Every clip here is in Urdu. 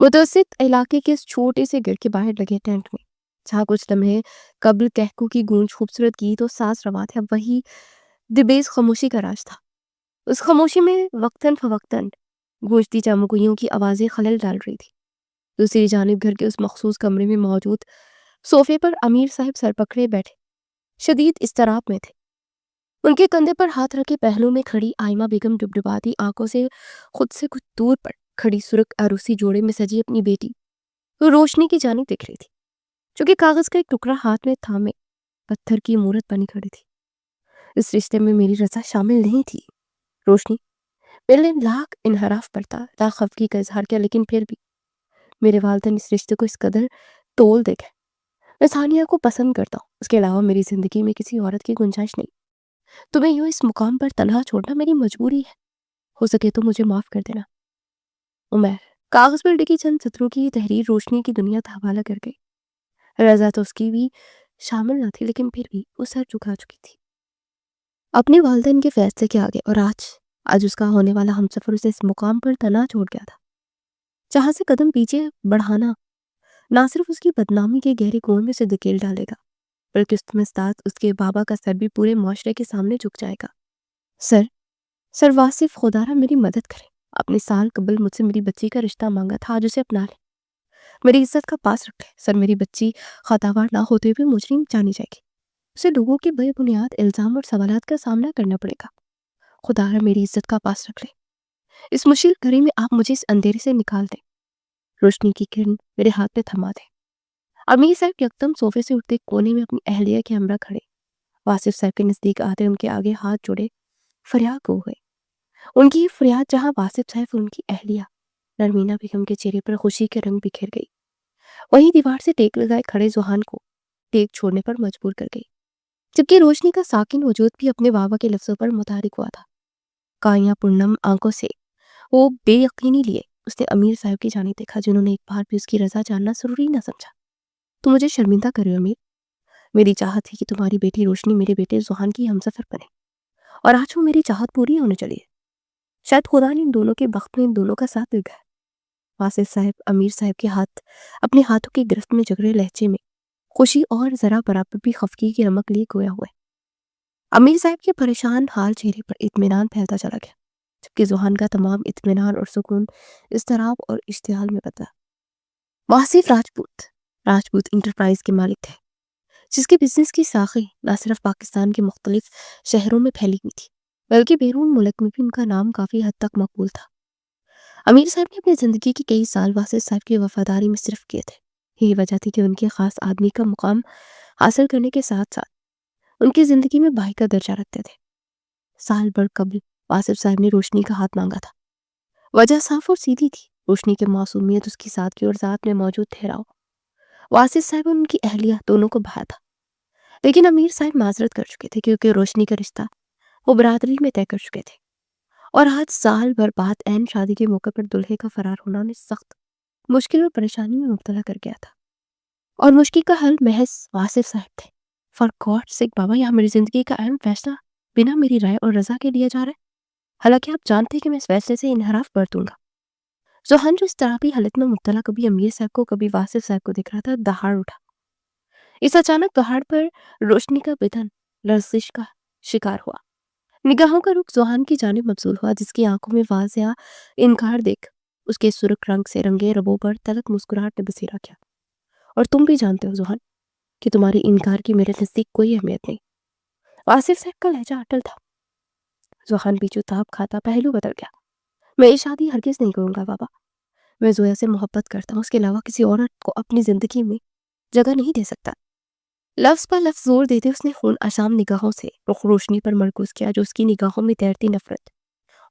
متوسط علاقے کے اس چھوٹے سے گھر کے باہر لگے ٹینٹ میں، جہاں کچھ لمحے قبل کہکو کی گونج، خوبصورت گیت اور ساز روا تھے، اب وہی دبیز خاموشی کا راج تھا۔ اس خاموشی میں وقتاً فوقتاً گونجتی چمگوئیوں کی آوازیں خلل ڈال رہی تھی۔ دوسری جانب گھر کے اس مخصوص کمرے میں موجود صوفے پر امیر صاحب سر پکڑے بیٹھے شدید اضطراب میں تھے۔ ان کے کندھے پر ہاتھ رکھے پہلو میں کھڑی آئمہ بیگم ڈبڈباتی آنکھوں سے خود سے کچھ دور پر کھڑی سرخ عروسی جوڑے میں سجی اپنی بیٹی روشنی کی جانب دیکھ رہی تھی، جو کہ کاغذ کا ایک ٹکڑا ہاتھ میں تھامے پتھر کی مورت بنی کھڑی تھی۔ اس رشتے میں میری رضا شامل نہیں تھی روشنی، میں نے لاکھ انحراف برتا، لاکھ خفگی کا اظہار کیا، لیکن پھر بھی میرے والدین اس رشتے کو اس قدر تول دے گئے۔ میں ثانیہ کو پسند کرتا ہوں، اس کے علاوہ میری زندگی میں کسی عورت کی گنجائش نہیں۔ تمہیں یوں اس مقام پر تنہا چھوڑنا میری مجبوری ہے، ہو سکے تو مجھے معاف کر دینا۔ عمیر کاغذ پر لکھی چند سطروں کی تحریر روشنی کی دنیا کا حوالہ کر گئی۔ رضا تو اس کی بھی شامل نہ تھی، لیکن پھر بھی وہ سر جھکا چکی تھی اپنے والدین کے فیصلے کے آگے، اور آج اس کا ہونے والا ہمسفر اسے اس مقام پر تنہا چھوڑ گیا تھا، جہاں سے قدم پیچھے بڑھانا نہ صرف اس کی بدنامی کے گہرے کنویں میں سے دھکیل ڈالے گا، بلکہ اس میں ساتھ اس کے بابا کا سر بھی پورے معاشرے کے سامنے جھک جائے گا۔ سر واصف، خدا را میری مدد کرے۔ اپنے سال قبل مجھ سے میری بچی کا رشتہ مانگا تھا، آج اسے اپنا لے، میری عزت کا پاس رکھ لے۔ سر، میری بچی خطاوار نہ ہوتے ہوئے مجرم جانی جائے گی، اسے لوگوں کے بے بنیاد الزام اور سوالات کا سامنا کرنا پڑے گا۔ خدا را میری عزت کا پاس رکھ لے، اس مشکل گھڑی میں آپ مجھے اس اندھیرے سے نکال دیں۔ روشنی کی کرن میرے ہاتھ پہ تھما دے۔ امیر صاحب یکدم صوفے سے اٹھتے کونے میں اپنی اہلیہ کے ہمراہ کھڑے، واصف صاحب کے نزدیک آتے ان کے آگے ہاتھ جوڑے فریاد گو ہوئے۔ ان کی فریاد جہاں واصف صاحب اور ان کی اہلیہ نرمینہ بیگم کے چہرے پر خوشی کے رنگ بکھیر گئی، وہیں دیوار سے ٹیک لگائے کھڑے ذوحان کو ٹیک چھوڑنے پر مجبور کر گئی، جبکہ روشنی کا ساکن وجود بھی اپنے بابا کے لفظوں پر متحرک ہوا تھا۔ کائیاں پرنم آنکھوں سے وہ بے یقینی لیے اس نے امیر صاحب کی جانب دیکھا، جنہوں نے ایک بار بھی اس کی رضا جاننا ضروری نہ سمجھا۔ تو مجھے شرمندہ کرے امیر، میری چاہت تھی کہ تمہاری بیٹی روشنی میرے بیٹے ذوحان کی ہمسفر بنے، اور آج وہ میری چاہت پوری ہونے چلی ہے۔ شاید خدا نے ان دونوں کے بخت میں ان دونوں کا ساتھ دے گا۔ واصف صاحب امیر صاحب کے ہاتھ اپنے ہاتھوں کی گرفت میں جگرے لہجے میں خوشی اور ذرا برابر بھی خفگی کی رمق لیے گویا ہوئے۔ امیر صاحب کے پریشان حال چہرے پر اطمینان پھیلتا چلا گیا، جبکہ ذوحان کا تمام اطمینان اور سکون اضطراب اور اشتعال میں بدلا۔ واصف راجپوت انٹرپرائز کے مالک تھے، جس کے بزنس کی ساخیں نہ صرف پاکستان کے مختلف شہروں میں پھیلی ہوئی تھی، بلکہ بیرون ملک میں بھی ان کا نام کافی حد تک مقبول تھا۔ امیر صاحب نے اپنی زندگی کے کئی سال واصف صاحب کی وفاداری میں صرف کیے تھے۔ یہی وجہ تھی کہ ان کے خاص آدمی کا مقام حاصل کرنے کے ساتھ ساتھ ان کی زندگی میں بھائی کا درجہ رکھتے تھے۔ سال بھر قبل واصف صاحب نے روشنی کا ہاتھ مانگا تھا۔ وجہ صاف اور سیدھی تھی، روشنی کی معصومیت، اس کی سادگی اور ذات میں موجود ٹھہراؤ واصف صاحب اور ان کی اہلیہ دونوں کو بھایا تھا۔ لیکن امیر صاحب معذرت کر چکے تھے، کیونکہ روشنی کا رشتہ وہ برادری میں طے کر چکے تھے، اور آج سال بھر بعد عین شادی کے موقع پر دلہے کا فرار ہونا انہیں سخت مشکل اور پریشانی میں مبتلا کر گیا تھا، اور مشکل کا حل محض واصف صاحب تھے۔ فار گاڈ سیک بابا، یہاں میری زندگی کا اہم فیصلہ بنا میری رائے اور رضا کے لیا جا رہا ہے، حالانکہ آپ جانتے ہیں کہ میں اس فیصلے سے انحراف برتوں گا۔ ذوحان جو اضطرابی حالت میں مبتلا کبھی امیر صاحب کو کبھی واصف صاحب کو دیکھ رہا تھا، دہاڑ اٹھا۔ اس اچانک دہاڑ پر روشنی کا بدن لرزش کا شکار ہوا، نگاہوں کا رخ ذوحان کی جانب مبذول ہوا، جس کی آنکھوں میں واضح انکار دیکھ اس کے سرخ رنگ سے رنگے ربوں پر تلخ مسکراہٹ نے بسیرا کیا۔ اور تم بھی جانتے ہو ذوحان کہ تمہاری انکار کی میرے نزدیک کوئی اہمیت نہیں۔ واصف صاحب کا لہجہ اٹل تھا۔ ذوحان پیچو تاب کھاتا پہلو بدل گیا۔ میں یہ شادی ہرگز نہیں کروں گا بابا، میں زویا سے محبت کرتا ہوں، اس کے علاوہ کسی عورت کو اپنی زندگی میں جگہ نہیں دے سکتا۔ لفظ پر لفظ زور دیتے اس نے خون آشام نگاہوں سے رخ روشنی پر مرکوز کیا، جو اس کی نگاہوں میں تیرتی نفرت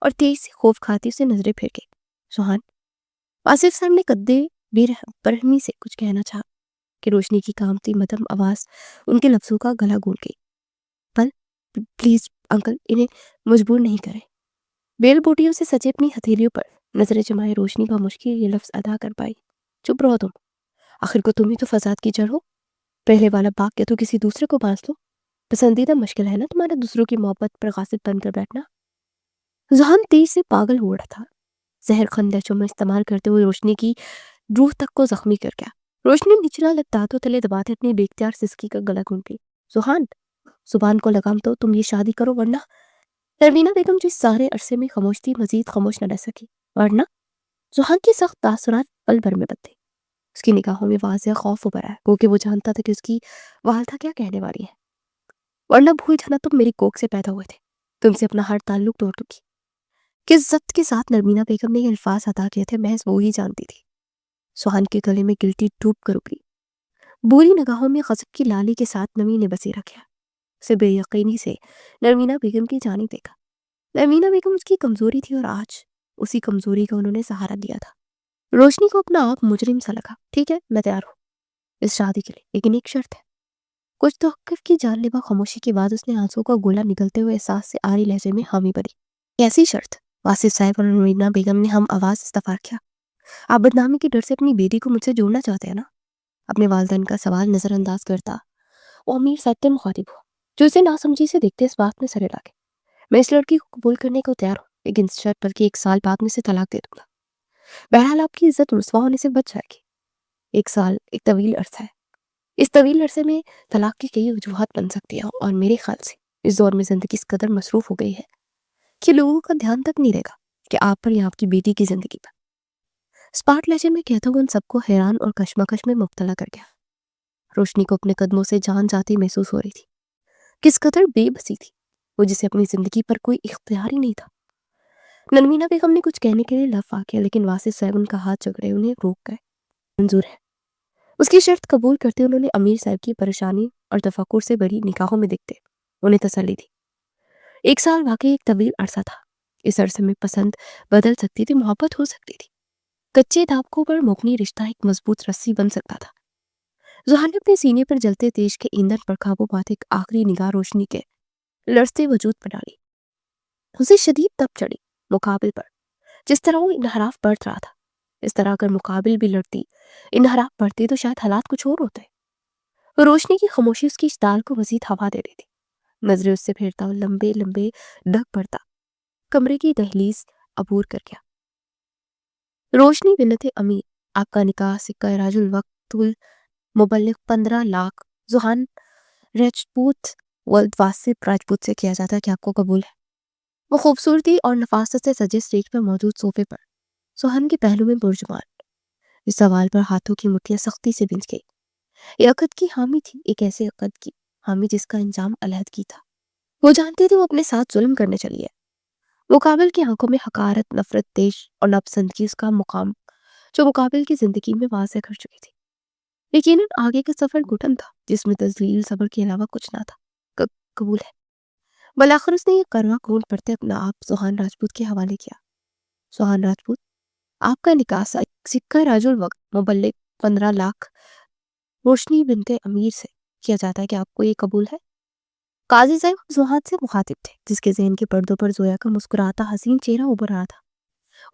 اور تیز سی خوف کھاتی اسے نظریں پھیر گئی۔ ذوحان، واصف صاحب نے قدے بے برہمی سے کچھ کہنا چاہا کہ روشنی کی کامتی مدھم آواز ان کے لفظوں کا گلا گھونٹ گئی۔ پلیز انکل، انہیں مجبور نہیں کریں۔ بیل بوٹیوں سے سجے اپنی ہتھیلیوں پر نظریں جمائے روشنی کا مشکل یہ لفظ ادا کر پائی، چپ رہو تم، آخر کو تم ہی تو فساد کی جڑ ہو۔ پہلے والا باغ کیا تو کسی دوسرے کو باز لو، پسندیدہ مشکل ہے نا تمہارا دوسروں کی محبت پر غاصب بن کر بیٹھنا۔ ذوحان تیز سے پاگل ہو رہا تھا، زہر خندشوں میں استعمال کرتے ہوئے روشنی کی روح تک کو زخمی کر گیا۔ روشنی نچلا دانتوں تلے دباتے اپنی بے اختیار سسکی کا گلا گھونٹ لی۔ سبحان، زبان کو لگام تو تم یہ شادی کرو ورنہ۔ نرمینا بیگم جو اس سارے عرصے میں خاموش تھی مزید خاموش نہ رہ سکی۔ ورنہ زحان کی سخت تاثرات پل بھر میں بدلے۔ اس کی نگاہوں میں واضح خوف ابھرا ہے، کیونکہ وہ جانتا تھا کہ اس کی والدہ کیا کہنے والی ہے۔ ورنہ بھول جانا، تم میری کوکھ سے پیدا ہوئے تھے، تم سے اپنا ہر تعلق توڑ چکی۔ کس ضبط کے ساتھ نرمینا بیگم نے یہ الفاظ ادا کیے تھے محض وہ ہی جانتی تھی۔ سہان کے گلے میں گلٹی ڈوب کر ابلی، بری نگاہوں میں غضب کی لالی کے ساتھ نمی نے بسی رکھا۔ اسے بے یقینی سے نرمینا بیگم کی جانب دیکھا۔ نرمینا بیگم اس کی کمزوری تھی اور آج اسی کمزوری کا انہوں نے سہارا دیا تھا۔ روشنی کو اپنا آپ مجرم سا لگا۔ ٹھیک ہے، میں تیار ہوں اس شادی کے لیے، لیکن ایک شرط ہے۔ کچھ توقف کی جان لیوا خاموشی کے بعد اس نے آنسو کا گولا نگلتے ہوئے احساس سے آری لہجے میں حامی بھری۔ کیسی شرط؟ واصف صاحب اور نرمینا بیگم نے ہم آواز استفار کیا۔ آپ بدنامی کے ڈر سے اپنی بیٹی کو مجھ سے جوڑنا چاہتے ہیں نا؟ اپنے والدین کا سوال نظر انداز کرتا وہ امیر صاحب سے مخاطب ہوا، جو اسے ناسمجھی سے دیکھتے اس بات میں سرے لاگے۔ میں اس لڑکی کو قبول کرنے کو تیار ہوں، لیکن اس شرط پر کہ 1 سال بعد میں اسے طلاق دے دوں گا۔ بہرحال آپ کی عزت رسوا ہونے سے بچ جائے گی۔ 1 سال ایک طویل عرصہ ہے، اس طویل عرصے میں طلاق کی کئی وجوہات بن سکتی ہیں، اور میرے خیال سے اس دور میں زندگی اس قدر مصروف ہو گئی ہے کہ لوگوں کا دھیان تک نہیں رہے گا کہ آپ پر یا آپ کی بیٹی کی زندگی پر۔ اسپاٹ لہجے میں کہتا ہوں ان سب کو حیران اور کشمکش میں مبتلا کر گیا۔ روشنی کو اپنے قدموں سے جان جاتی محسوس ہو رہی تھی۔ کس قدر بے بسی تھی وہ، جسے اپنی زندگی پر کوئی اختیار ہی نہیں تھا۔ نرمینا بیگم نے کچھ کہنے کے لیے لب آ کیا، لیکن واصف صاحب ان کا ہاتھ جکڑے انہیں روک گئے۔ منظور ہے۔ اس کی شرط قبول کرتے انہوں نے امیر صاحب کی پریشانی اور تفکر سے بری نگاہوں میں دیکھتے انہیں تسلی دی۔ 1 سال واقعی ایک طویل عرصہ تھا۔ اس عرصے میں پسند بدل سکتی تھی، محبت ہو سکتی تھی، کچے دھاگوں پر مبنی رشتہ ایک مضبوط رسی بن سکتا تھا۔ زحان نے اپنے سینے پر جلتے تیش کے ایندھن پر قابو پاتے ایک آخری نگاہ روشنی کے لرزتے وجود پر ڈالی۔ اسے شدید تپ چڑھی مقابل پر۔ جس طرح وہ انحراف برت رہا تھا، اس طرح اگر مقابل بھی لڑتی، انحراف بڑھتی تو شاید حالات کچھ اور ہوتے۔ روشنی کی خاموشی اس کی اشتعال کو مزید ہوا دے رہی تھی۔ نظریں اس سے پھیرتا اور لمبے لمبے ڈگ پڑتا کمرے کی دہلیز عبور کر گیا۔ روشنی بنت امیر، آپ کا نکاح سکہ راج الوقت المبلغ 15 لاکھ زحان راجپوت ولد واصف راجپوت سے کیا جاتا ہے، کہ آپ کو قبول ہے؟ وہ خوبصورتی اور نفاست سے سجے اسٹیج پر موجود صوفے پر زحان کے پہلو میں پرجمان اس سوال پر ہاتھوں کی مٹھیاں سختی سے بنج گئی۔ یہ عقد کی حامی تھی، ایک ایسے عقد کی حامی جس کا انجام علیحدگی تھا۔ وہ جانتی تھی وہ اپنے ساتھ ظلم کرنے چلی ہے۔ مقابل کی آنکھوں میں حقارت، نفرت، دیش اور ناپسندگی اس کا مقام جو مقابل کی زندگی میں واضح کر چکی تھی۔ یقیناً آگے کا سفر گھٹن تھا، جس میں تذلیل صبر کے علاوہ کچھ نہ تھا۔ قبول ہے۔ بلاخر اس نے یہ کروا کھول پڑتے اپنا آپ زحان راجپوت کے حوالے کیا۔ زحان راجپوت، آپ کا نکاح سکہ راج الوقت مبلغ 15 لاکھ روشنی بنت امیر سے کیا جاتا ہے، کہ آپ کو یہ قبول ہے؟ قاضی صاحب زحان سے مخاطب تھے، جس کے ذہن کے پردوں پر زویا کا مسکراتا حسین چہرہ ابھر رہا تھا۔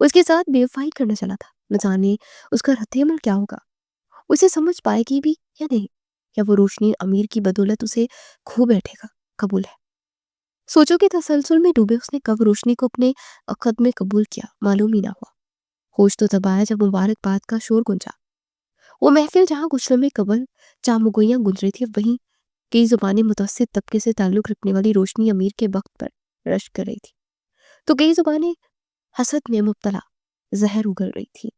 اس کے ساتھ بے وفائی کرنا چلا تھا، نہ جانے اس کا رد عمل کیا ہوگا۔ اسے سمجھ پائے گی بھی یا نہیں، یا وہ روشنی امیر کی بدولت اسے کھو بیٹھے گا۔ قبول ہے۔ سوچوں کے تسلسل میں ڈوبے اس نے کب روشنی کو اپنے عقد میں قبول کیا معلوم ہی نہ ہوا۔ ہوش تو تب آیا جب مبارک باد کا شور گونجا۔ وہ محفل جہاں کچھ لمحے قبل چامگوئیاں گونج رہی تھی، وہیں کئی زبانیں متوسط طبقے سے تعلق رکھنے والی روشنی امیر کے وقت پر رشک کر رہی تھی، تو کئی زبانیں حسد میں مبتلا زہر اگل رہی تھی۔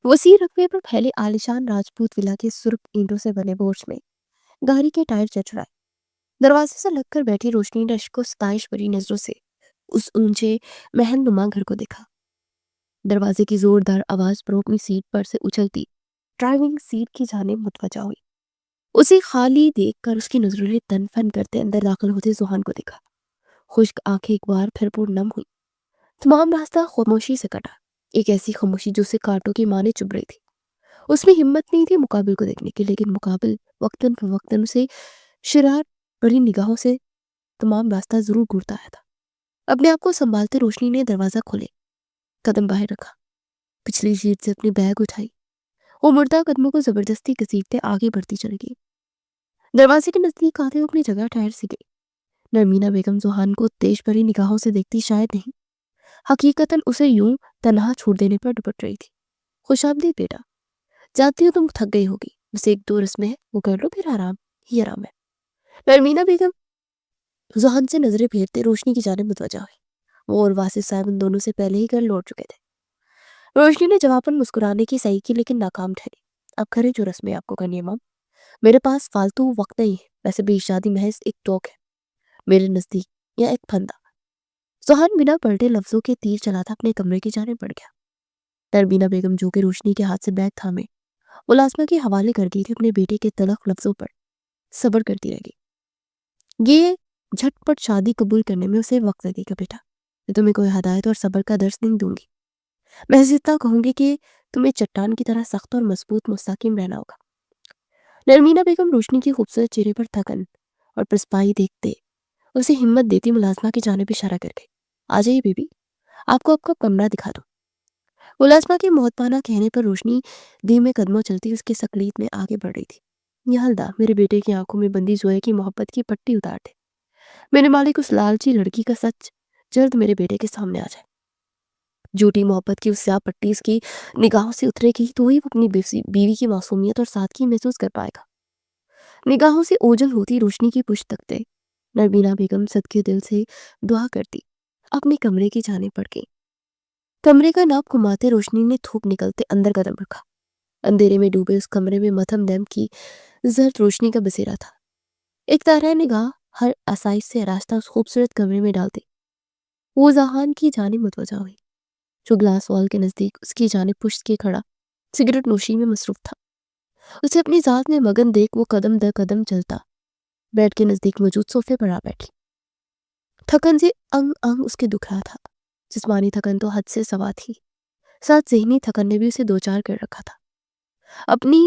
وسیع رقبے پر پھیلے عالیشان راجپوت ولا کے سرخ اینٹوں سے بنے بورش میں گاڑی کے ٹائر چچڑائے۔ دروازے سے لگ کر بیٹھی روشنی نے اشک و ستائش بھری نظروں سے اس اونچے محل نما گھر کو دیکھا۔ دروازے کی زوردار آواز پر اپنی سیٹ پر سے اچھلتی ڈرائیونگ سیٹ کی جانب متوجہ ہوئی۔ اسے خالی دیکھ کر اس کی نظروں نے تن فن کرتے اندر داخل ہوتے زحان کو دیکھا۔ خشک آنکھیں ایک بار پھر پر نم ہوئی۔ تمام راستہ خاموشی سے کٹا، ایک ایسی خاموشی جو اسے کانٹوں کی مانے چبھ رہی تھی۔ اس میں ہمت نہیں تھی مقابل کو دیکھنے کی، لیکن مقابل وقتاً فوقتاً اسے شرار بڑی نگاہوں سے تمام راستہ ضرور گھورتا آیا تھا۔ اپنے آپ کو سنبھالتے روشنی نے دروازہ کھولے، قدم باہر رکھا، پچھلی سیٹ سے اپنی بیگ اٹھائی۔ وہ مردہ قدموں کو زبردستی گھسیٹتے آگے بڑھتی چلی گئی۔ دروازے کے نزدیک آتے وہ اپنی جگہ ٹھہر سی گئی۔ نرمینا بیگم زحان کو تیش بھری نگاہوں سے دیکھتی شاید نہیں، حقیقتاً اسے یوں تنہا چھوڑ دینے پر ڈپٹ رہی تھی۔ خوش آمدید بیٹا، جانتی ہوں تم تھک گئی ہوگی، بس ایک دو رسمیں ہیں وہ کر لو، پھر آرام ہی آرام ہے۔ نرمینا بیگم ذہن سے نظریں پھیرتے روشنی کی جانب متوجہ ہوئی۔ وہ اور واصف صاحب ان دونوں سے پہلے ہی گھر لوٹ چکے تھے۔ روشنی نے جواباً مسکرانے کی صحیح کی لیکن ناکام ٹھہری۔ اب کریں جو رسمیں آپ کو کرنی ہے مام، میرے پاس فالتو وقت نہیں ہے، ویسے بھی شادی محض ایک ٹوک ہے میرے نزدیک، یا ایک پھندا۔ سہان بنا پلٹے لفظوں کے تیر چلا تھا اپنے کمرے کی جانب بڑھ گیا۔ نرمینا بیگم جو کہ روشنی کے ہاتھ سے بیگ تھامے ملازمہ کے حوالے کر گئی تھی اپنے بیٹے کے تلخ لفظوں پر صبر کرتی رہ گئی۔ یہ جھٹ پٹ شادی قبول کرنے میں اسے وقت لگے گا بیٹا، میں تمہیں کوئی ہدایت اور صبر کا درس نہیں دوں گی، میں اتنا کہوں گی کہ تمہیں چٹان کی طرح سخت اور مضبوط مستحکم رہنا ہوگا۔ نرمینا بیگم روشنی کی خوبصورت چہرے پر تھکن اور پسپائی دیکھتے اسے ہمت دیتی ملازمہ کی جانب اشارہ کر گئی۔ آ جائیے بی بی، آپ کو کمرہ دکھا دو۔ ملازمہ کے محتمانہ کہنے پر روشنی دھیمے قدموں چلتی اس کے سکلیت میں آگے بڑھ رہی تھی۔ یا اللہ میرے بیٹے کی آنکھوں میں بندی زویا کی محبت کی پٹی اتار دے، میرے مالک اس لالچی لڑکی کا سچ جلد میرے بیٹے کے سامنے آ جائے۔ جھوٹی محبت کی اس سیاہ پٹی اس کی نگاہوں سے اترے گی تو ہی وہ اپنی بیوی کی معصومیت اور سادگی محسوس کر پائے گا۔ نگاہوں سے اوجھل ہوتی روشنی کی پشت تکتے نرمینا بیگم صدقے دل سے دعا کرتی اپنے کمرے کی جانب بڑھ گئی۔ کمرے کا ناپ گھماتے روشنی نے دھوپ نکلتے اندر قدم رکھا۔ اندھیرے میں ڈوبے اس کمرے میں متھم لیمپ کی زرد روشنی کا بسیرا تھا۔ ایک تارہ نگاہ ہر آسائش سے راستہ اس خوبصورت کمرے میں ڈالتے وہ ذہان کی جانب متوجہ ہوئی جو گلاس وال کے نزدیک اس کی جانب پشت کے کھڑا سگریٹ نوشی میں مصروف تھا۔ اسے اپنی ذات میں مگن دیکھ وہ قدم در قدم چلتا بیڈ کے نزدیک موجود صوفے پر آ بیٹھی۔ تھکن سے انگ انگ اس کے دکھ رہا تھا۔ جسمانی تھکن تو حد سے سوا تھی، ساتھ ذہنی تھکن نے بھی اسے دوچار کر رکھا تھا۔ اپنی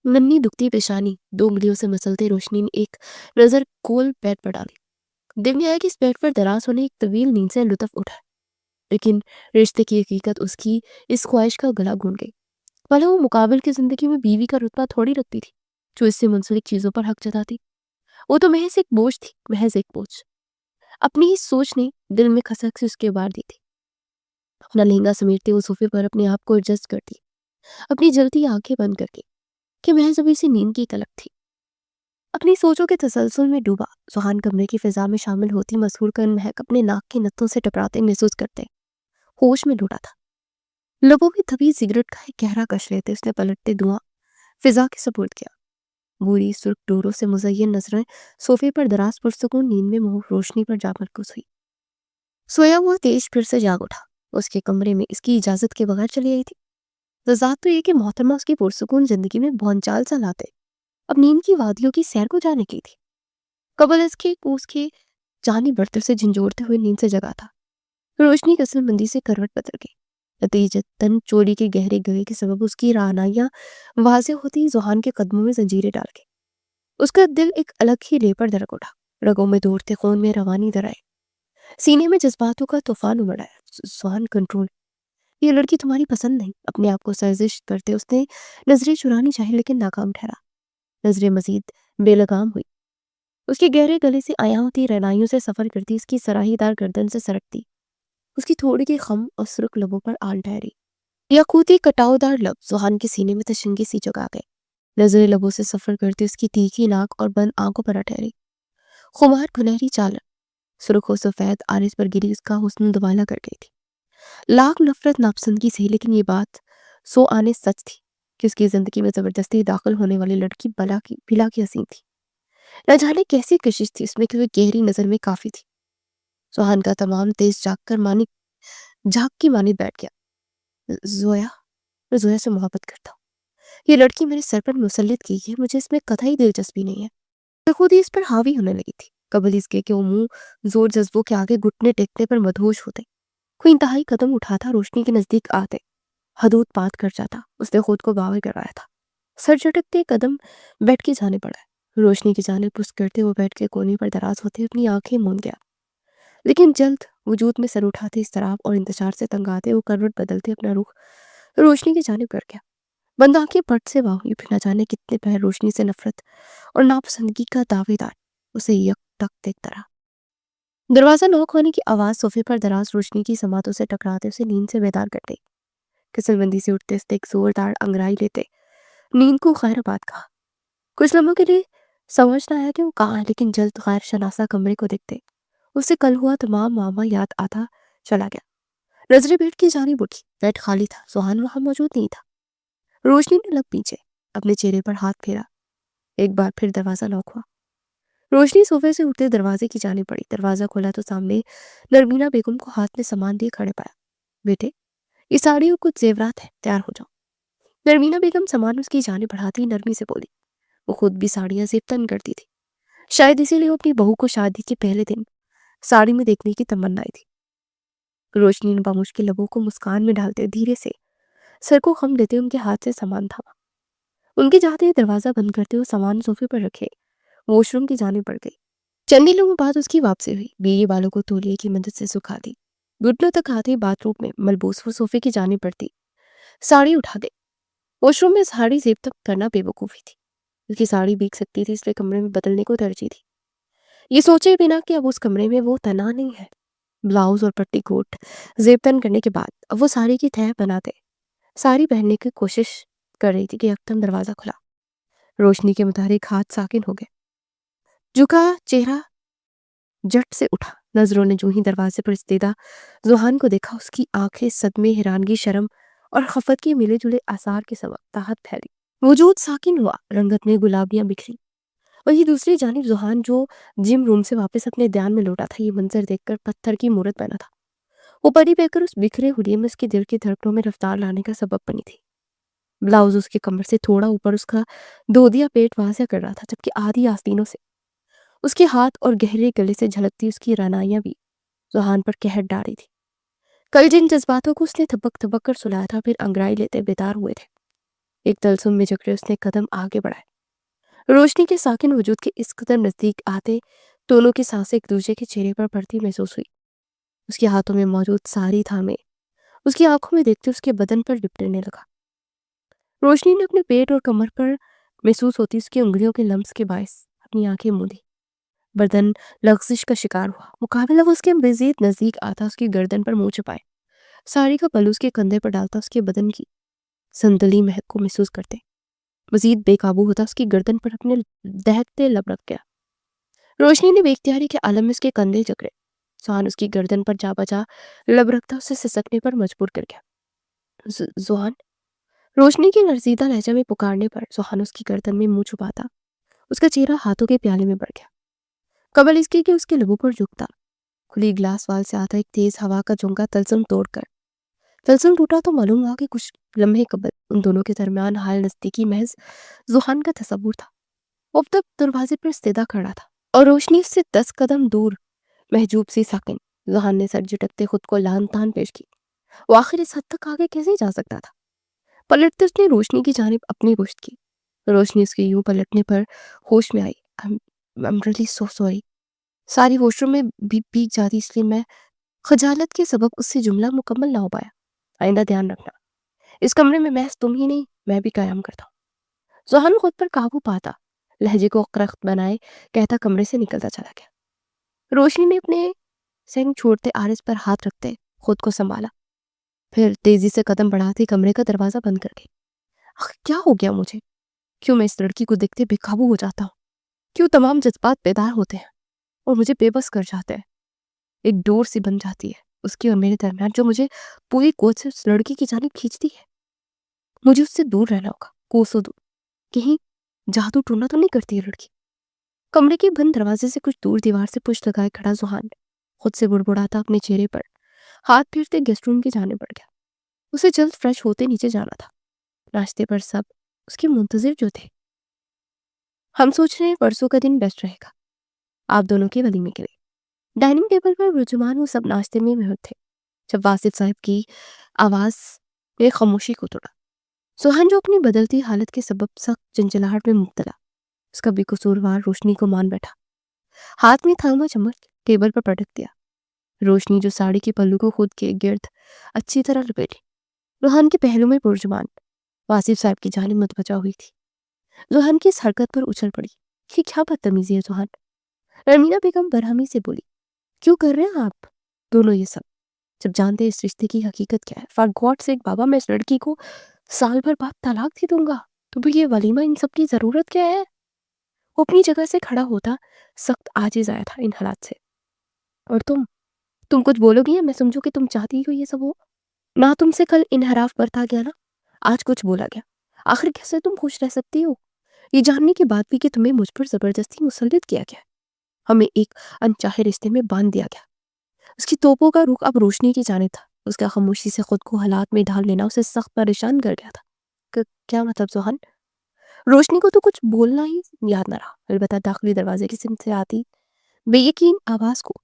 ننھی دکھتی پیشانی دو انگلیوں سے مسلتے روشنی نے ایک نظر کول بیڈ پر ڈالی۔ دل میں آیا کہ اس بیڈ پر دراز ہونے ایک طویل نیند سے لطف اٹھا، لیکن رشتے کی حقیقت اس کی اس خواہش کا گلا گھونٹ گئی۔ بھلے وہ مقابل کی زندگی میں بیوی کا رتبہ تھوڑی رکھتی تھی جو اس سے منسلک چیزوں پر حق جتاتی، وہ تو محض ایک بوجھ تھی، محض ایک بوجھ۔ اپنی ہی سوچ نے دل میں کھسک سے اس کے بار دی تھی۔ اپنا لہنگا سمیٹتے وہ صوفے پر اپنے آپ کو ایڈجسٹ کرتی، اپنی جلتی آنکھیں بند کر کے کہ محض ابھی سے نیند کی طلب تھی۔ اپنی سوچوں کے تسلسل میں ڈوبا سہان کمرے کی فضا میں شامل ہوتی مسحور کن مہک اپنے ناک کے نتوں سے ٹکراتے محسوس کرتے ہوش میں ڈوبا تھا۔ لبوں میں دبی سگریٹ کا ایک گہرا کش لیتے اس نے پلٹتے دھواں فضا کے سپرد کیا۔ بوری سرخ ڈوروں سے مزین نظریں صوفے پر دراز پرسکون نیند میں منہ روشنی پر جا مرکوز ہوئی۔ سویا ہوا تیج پھر سے جاگ اٹھا، اس کے کمرے میں اس کی اجازت کے بغیر چلی آئی تھی۔ ذات تو یہ کہ محترمہ اس کی پرسکون زندگی میں بھونچال سا لاتے اب نیند کی وادیوں کی سیر کو جانے کی تھی۔ قبل اس کے جانی برتر سے جھنجھوڑتے ہوئے نیند سے جگا تھا۔ روشنی غسل بندی سے کروٹ بدل گئی۔ نتیجتاً چوری کے گہرے گلے کے سبب اس کی رہنائیاں واضح ہوتی ذہان کے قدموں میں زنجیریں ڈال گئی۔ اس کا دل ایک الگ ہی لے پر دھڑک اٹھا، رگوں میں دوڑتے خون میں روانی در آئے، سینے میں جذباتوں کا طوفان امڑ آیا۔ ذہان کنٹرول، یہ لڑکی تمہاری پسند نہیں۔ اپنے آپ کو سرزش کرتے اس نے نظریں چرانی چاہی لیکن ناکام ٹھہرا۔ نظریں مزید بے لگام ہوئی، اس کے گہرے گلے سے آیا ہوتی رہنائیوں سے سفر کرتی، اس کی سراہی دار گردن سے سرکتی، اس کی تھوڑی کی خم اور سرخ لبوں پر آن ٹھہری۔ یاقوتی کٹاؤ دار لب ذہان کے سینے میں تشنگی سی جگا گئے۔ نظریں لبوں سے سفر کرتی اس کی تیکھی ناک اور بند آنکھوں پر ٹھہری۔ خمار گنہری چال سرخ و سفید آرز پر گری اس کا حسن دوالا کر گئی تھی۔ لاکھ نفرت ناپسندگی سے، لیکن یہ بات سو آنے سچ تھی کہ اس کی زندگی میں زبردستی داخل ہونے والی لڑکی بلا کی حسین تھی۔ نہ جانے کیسی کشش تھی اس میں کہ وہ گہری نظر میں کافی تھی۔ سہان کا تمام تیز جھاگ کی مانی بیٹھ گیا۔ زویا، میں زویا سے محبت کرتا ہوں۔ یہ لڑکی میرے سر پر مسلط کی ہے، مجھے اس میں قطعی دلچسپی نہیں ہے۔ میں خود ہی اس پر حاوی ہونے لگی تھی، قبل اس کے کہ وہ منہ زور جذبوں کے آگے گھٹنے ٹیکنے پر مدہوش ہوتے، کوئی انتہائی قدم اٹھاتا، روشنی کے نزدیک آتے حدود پات کر جاتا۔ اس نے خود کو باور کروایا تھا۔ سر جھٹکتے قدم بیٹھ کے جانے پڑا۔ روشنی کی جانب پست کرتے وہ بیٹھ کے کونے پر دراز ہوتے اپنی آنکھیں موند گیا، لیکن جلد وجود میں سر اٹھاتے اضطراب اور انتشار سے تنگ آتے وہ کروٹ بدلتے اپنا رخ روشنی کی جانب کر گیا۔ بند آنکھیں پٹ سے واہی، پھر نہ جانے کتنے پہر روشنی سے نفرت اور ناپسندگی کا دعوے دار اسے یک ٹک دیکھتا رہا۔ دروازہ نوک ہونے کی آواز صوفے پر دراز روشنی کی سماعتوں سے ٹکراتے اسے نیند سے بیدار کر گئی۔ کسل بندی سے اٹھتے ایک زوردار انگڑائی لیتے نیند کو خیر آباد کہا۔ کچھ لمحوں کے لیے سمجھ نہ آیا کہ وہ کہاں ہے، لیکن جلد غیر شناسہ کمرے کو دیکھتے اسے کل ہوا تمام معاملہ یاد آتا چلا گیا۔ نظریں بیڈ کی جانب اٹھی، بیڈ خالی تھا، سہان وہاں موجود نہیں تھا۔ روشنی نے لب پیچھے اپنے چہرے پر ہاتھ پھیرا، ایک بار پھر دروازہ لاک ہوا۔ روشنی صوفے سے اٹھتے دروازے کی جانب پڑی، دروازہ کھولا تو سامنے نرمینا بیگم کو ہاتھ میں سامان دیے کھڑے پایا۔ بیٹے، یہ ساڑی اور کچھ زیورات ہیں، تیار ہو جاؤ۔ نرمینا بیگم سامان اس کی جانب بڑھاتی نرمی سے بولی۔ وہ خود بھی ساڑیاں زیب تن کرتی تھی، شاید اسی لیے وہ اپنی بہو کو شادی کے پہلے دن ساڑی میں دیکھنے کی تمنا تھی۔ روشنی نے بامشکل لبوں کو مسکان میں ڈالتے دھیرے سے سر کو خم دیتے ان کے ہاتھ سے سامان تھاما۔ ان کے جاتے ہی دروازہ بند کرتے وہ سامان صوفے پر رکھے واش روم کی جانب بڑھ گئی۔ چند لمحوں بعد اس کی واپسی ہوئی، بیوی بالوں کو تولیے کی مدد سے سکھا دی، گھٹنوں تک آتے باتھ روم میں ملبوس وہ صوفے کی جانب بڑھتی ساڑی اٹھا گئی۔ واش روم میں ساڑی زیب تک کرنا بے وقوفی تھی، اس کی ساڑی بھیگ سکتی تھی، اس لیے کمرے میں بدلنے کو ترجیح دی، یہ سوچے بنا کہ اب اس کمرے میں وہ تنہا نہیں ہے۔ بلاؤز اور پٹی کوٹ زیب تن کرنے کے بعد اب وہ ساڑی کی تہہ بناتے ساڑی پہننے کی کوشش کر رہی تھی کہ یکدم دروازہ کھلا۔ روشنی کے متحرک ہاتھ ساکن ہو گئے، جھکا چہرہ جٹ سے اٹھا، نظروں نے جو ہی دروازے پر استیدہ ذوحان کو دیکھا، اس کی آنکھیں صدمے، حیرانگی، شرم اور خفت کے ملے جلے آثار کے سبب تحت پھیلی۔ وجود ساکن ہوا، رنگت میں گلابیاں بکھری۔ وہی دوسری جانب ذوحان جو جم روم سے واپس اپنے دھیان میں لوٹا تھا، یہ منظر دیکھ کر پتھر کی مورت بنا تھا۔ وہ پری بہ کر اس بکھرے حلیے میں اس کے دل کی دھڑکنوں میں رفتار لانے کا سبب بنی تھی۔ بلاؤز اس کے کمر سے تھوڑا اوپر اس کا دودیا پیٹ واضح کر رہا تھا، جبکہ آدھی آستینوں سے اس کے ہاتھ اور گہرے گلے سے جھلکتی اس کی رعنائیاں بھی ذوحان پر قہر ڈال رہی تھی۔ کل جن جذباتوں کو اس نے تھبک تھبک کر سلایا تھا، پھر انگڑائی لیتے بیدار ہوئے تھے۔ ایک تلسم میں جکڑے اس نے قدم آگے بڑھائے۔ روشنی کے ساکن وجود کے اس قدر نزدیک آتے دونوں کی سانسیں ایک دوسرے کے چہرے پر پڑتی محسوس ہوئی۔ اس کے ہاتھوں میں موجود ساری تھامے اس کی آنکھوں میں دیکھتے اس کے بدن پر لپٹنے لگا۔ روشنی نے اپنے پیٹ اور کمر پر محسوس ہوتی اس کی انگلیوں کے لمس کے باعث اپنی آنکھیں موندی، بدن لغزش کا شکار ہوا۔ مقابلہ وہ اس کے مزید نزدیک آتا، اس کی گردن پر منہ چھپائے، ساڑی کا پلو اس کے کندھے پر ڈالتا، اس کے بدن کی سنتلی مہک کو محسوس کرتے مزید بے قابو ہوتا، اس کی گردن پر اپنے دہکتے لب رکھ گیا۔ روشنی نے بے اختیاری کے عالم میں اس کے کندھے جکڑے، ذوحان اس کی گردن پر جا بجا لب رکھتا اسے سسکنے پر مجبور کر گیا۔ ذوحان، روشنی کے لرزیدہ لہجہ میں پکارنے پر ذوحان اس کی گردن میں منہ چھپاتا، اس کا چہرہ ہاتھوں کے پیالے میں بڑھ گیا، قبل اس کی کہ اس کے لبوں پر جھکتا۔ کھلی گلاس وال سے آتا ایک تیز ہوا کا جھونکا تلسم توڑ کر تلسم ٹوٹا تو معلوم ہوا کہ کچھ لمحے قبل ان دونوں کے درمیان حال نزدیکی محض ذوحان کا تصور تھا۔ وہ اب تک دروازے پر استیدہ کھڑا تھا اور روشنی اس سے 10 قدم دور محجوب سی ساکن۔ ذوحان نے سر جھٹکتے خود کو لان تان پیش کی، وہ آخر اس حد تک آگے کیسے جا سکتا تھا؟ پلٹتے اس نے روشنی کی جانب اپنی پشت کی۔ روشنی اس کے یوں پلٹنے پر ہوش میں آئی۔ I'm really so sorry. ساری واش روم میں بھیگ جاتی، اس لیے میں خجالت کے سبب اس سے جملہ مکمل نہ ہو پایا۔ آئندہ دھیان رکھنا، اس کمرے میں محض تم ہی نہیں میں بھی قیام کرتا ہوں۔ ذوحان خود پر قابو پاتا لہجے کو اقرخت بنائے کہتا کمرے سے نکلتا چلا گیا۔ روشنی نے اپنے سینگ چھوڑتے آرز پر ہاتھ رکھتے خود کو سنبھالا، پھر تیزی سے قدم بڑھاتے کمرے کا دروازہ بند کر گئی۔ آخر کیا ہو گیا مجھے؟ کیوں میں اس لڑکی کو دیکھتے بے قابو ہو جاتا ہوں؟ کیوں تمام جذبات بیدار ہوتے ہیں اور مجھے بے بس کر جاتے ہیں؟ ایک ڈور سی بن جاتی ہے اس کی اور میرے درمیان، جو مجھے پوری قوت سے اس لڑکی کی جانب کھینچتی ہے۔ مجھے اس سے دور رہنا ہوگا، کوسوں دور۔ کہیں جادو ٹونا تو نہیں کرتی ہے لڑکی؟ کمرے کے بند دروازے سے کچھ دور دیوار سے پشت لگائے کھڑا ذوحان خود سے بڑبڑاتا اپنے چہرے پر ہاتھ پھیرتے گیسٹ روم کی جانب بڑھ گیا۔ اسے جلد فریش ہوتے نیچے جانا تھا، ناشتے پر سب اس کے منتظر جو تھے۔ ہم سوچ رہے ہیں پرسوں کا دن بیسٹ رہے گا آپ دونوں کے ولیمے کے لیے۔ ڈائننگ ٹیبل پر رجمان وہ سب ناشتے میں مہر تھے جب واصف صاحب کی آواز نے خاموشی کو توڑا۔ ذوحان جو اپنی بدلتی حالت کے سبب سخت چنچلاہٹ میں مبتلا، اس کا بے قصوروار روشنی کو مان بیٹھا، ہاتھ میں تھاما چمچ ٹیبل پر پٹک دیا۔ روشنی جو ساڑی کے پلو کو خود کے گرد اچھی طرح لپیٹی ذوحان کے پہلو میں پرجمان واصف صاحب کی جانب متوجہ ہوئی تھی۔ ذوحان کی اس حرکت پر اچھل پڑی، یہ کیا بدتمیزی ہے ذوحان؟ نرمینا بیگم برہمی سے بولی، کیوں کر رہے ہیں آپ دونوں یہ سب جب جانتے اس رشتے کی حقیقت کیا ہے؟ فار گاڈ سیک بابا، میں اس لڑکی کو سال بھر بعد طلاق دے دوں گا تو یہ ولیمہ ان سب کی ضرورت کیا ہے؟ وہ اپنی جگہ سے کھڑا ہوتا، سخت عاجز آیا تھا ان حالات سے. اور تم کچھ بولو گی یا میں سمجھوں کہ تم چاہتی ہو یہ سب ہو؟ نہ تم سے کل انحراف برتا گیا نا آج کچھ بولا گیا. آخر کیسے تم خوش رہ سکتی ہو یہ جاننے کے بعد بھی کہ تمہیں مجھ پر زبردستی مسلط کیا گیا، ہمیں ایک انچاہے رشتے میں باندھ دیا گیا. اس کی توپوں کا رخ اب روشنی کی جانب تھا. اس کا خاموشی سے خود کو حالات میں ڈھال لینا اسے سخت پریشان کر گیا تھا. کیا مطلب زحان؟ روشنی کو تو کچھ بولنا ہی یاد نہ رہا، البتہ داخلی دروازے کی سمت سے آتی بے یقین آواز کو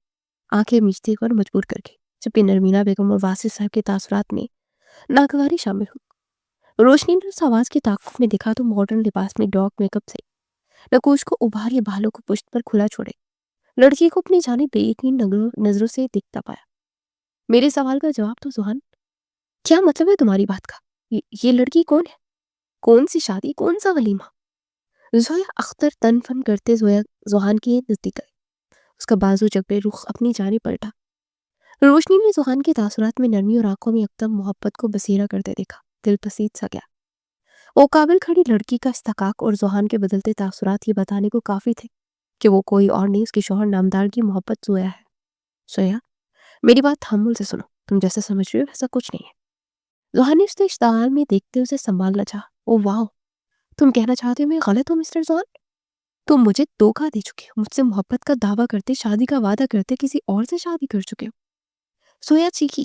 آنکھیں میچتے پر مجبور کر کے جبکہ نرمینا بیگم اور واسف صاحب کے تاثرات میں ناگواری شامل ہوئی. روشنی نے اس آواز کی تعاقب میں دیکھا تو ماڈرن لباس میں ڈاک میک اپ سے نقوش کو ابھارے بالوں کو پشت پر کھلا چھوڑے لڑکی کو اپنی جانب بے یقین نظروں سے دیکھتا پایا. میرے سوال کا جواب تو زحان، کیا مطلب ہے تمہاری بات کا؟ یہ لڑکی کون ہے؟ کون سی شادی؟ کون سا ولیمہ؟ زویا اختر تن فن کرتے زحان کی نزدیک آئی. اس کا بازو جبے رخ اپنی جانب پلٹا. روشنی نے زحان کے تاثرات میں نرمی اور آنکھوں میں یکدم محبت کو بسیرا کرتے دیکھا. دل پسید سا گیا. وہ قابل کھڑی لڑکی کا استحقاق اور زحان کے بدلتے تاثرات یہ بتانے کو کافی تھے کہ وہ کوئی اور نہیں اس کے شوہر نامدار کی محبت زویا ہے. زویا میری بات تحمل سے سنو، تم جیسا سمجھ رہے ہو ایسا کچھ نہیں ہے. زحان نے اسے اشتعال میں دیکھتے اسے سنبھالنا چاہا. او واو، تم کہنا چاہتے ہو میں غلط ہوں مسٹر زحان؟ تم مجھے دھوکہ دے چکے ہو، مجھ سے محبت کا دعویٰ کرتے، شادی کا وعدہ کرتے کسی اور سے شادی کر چکے ہو. زویا چیخی.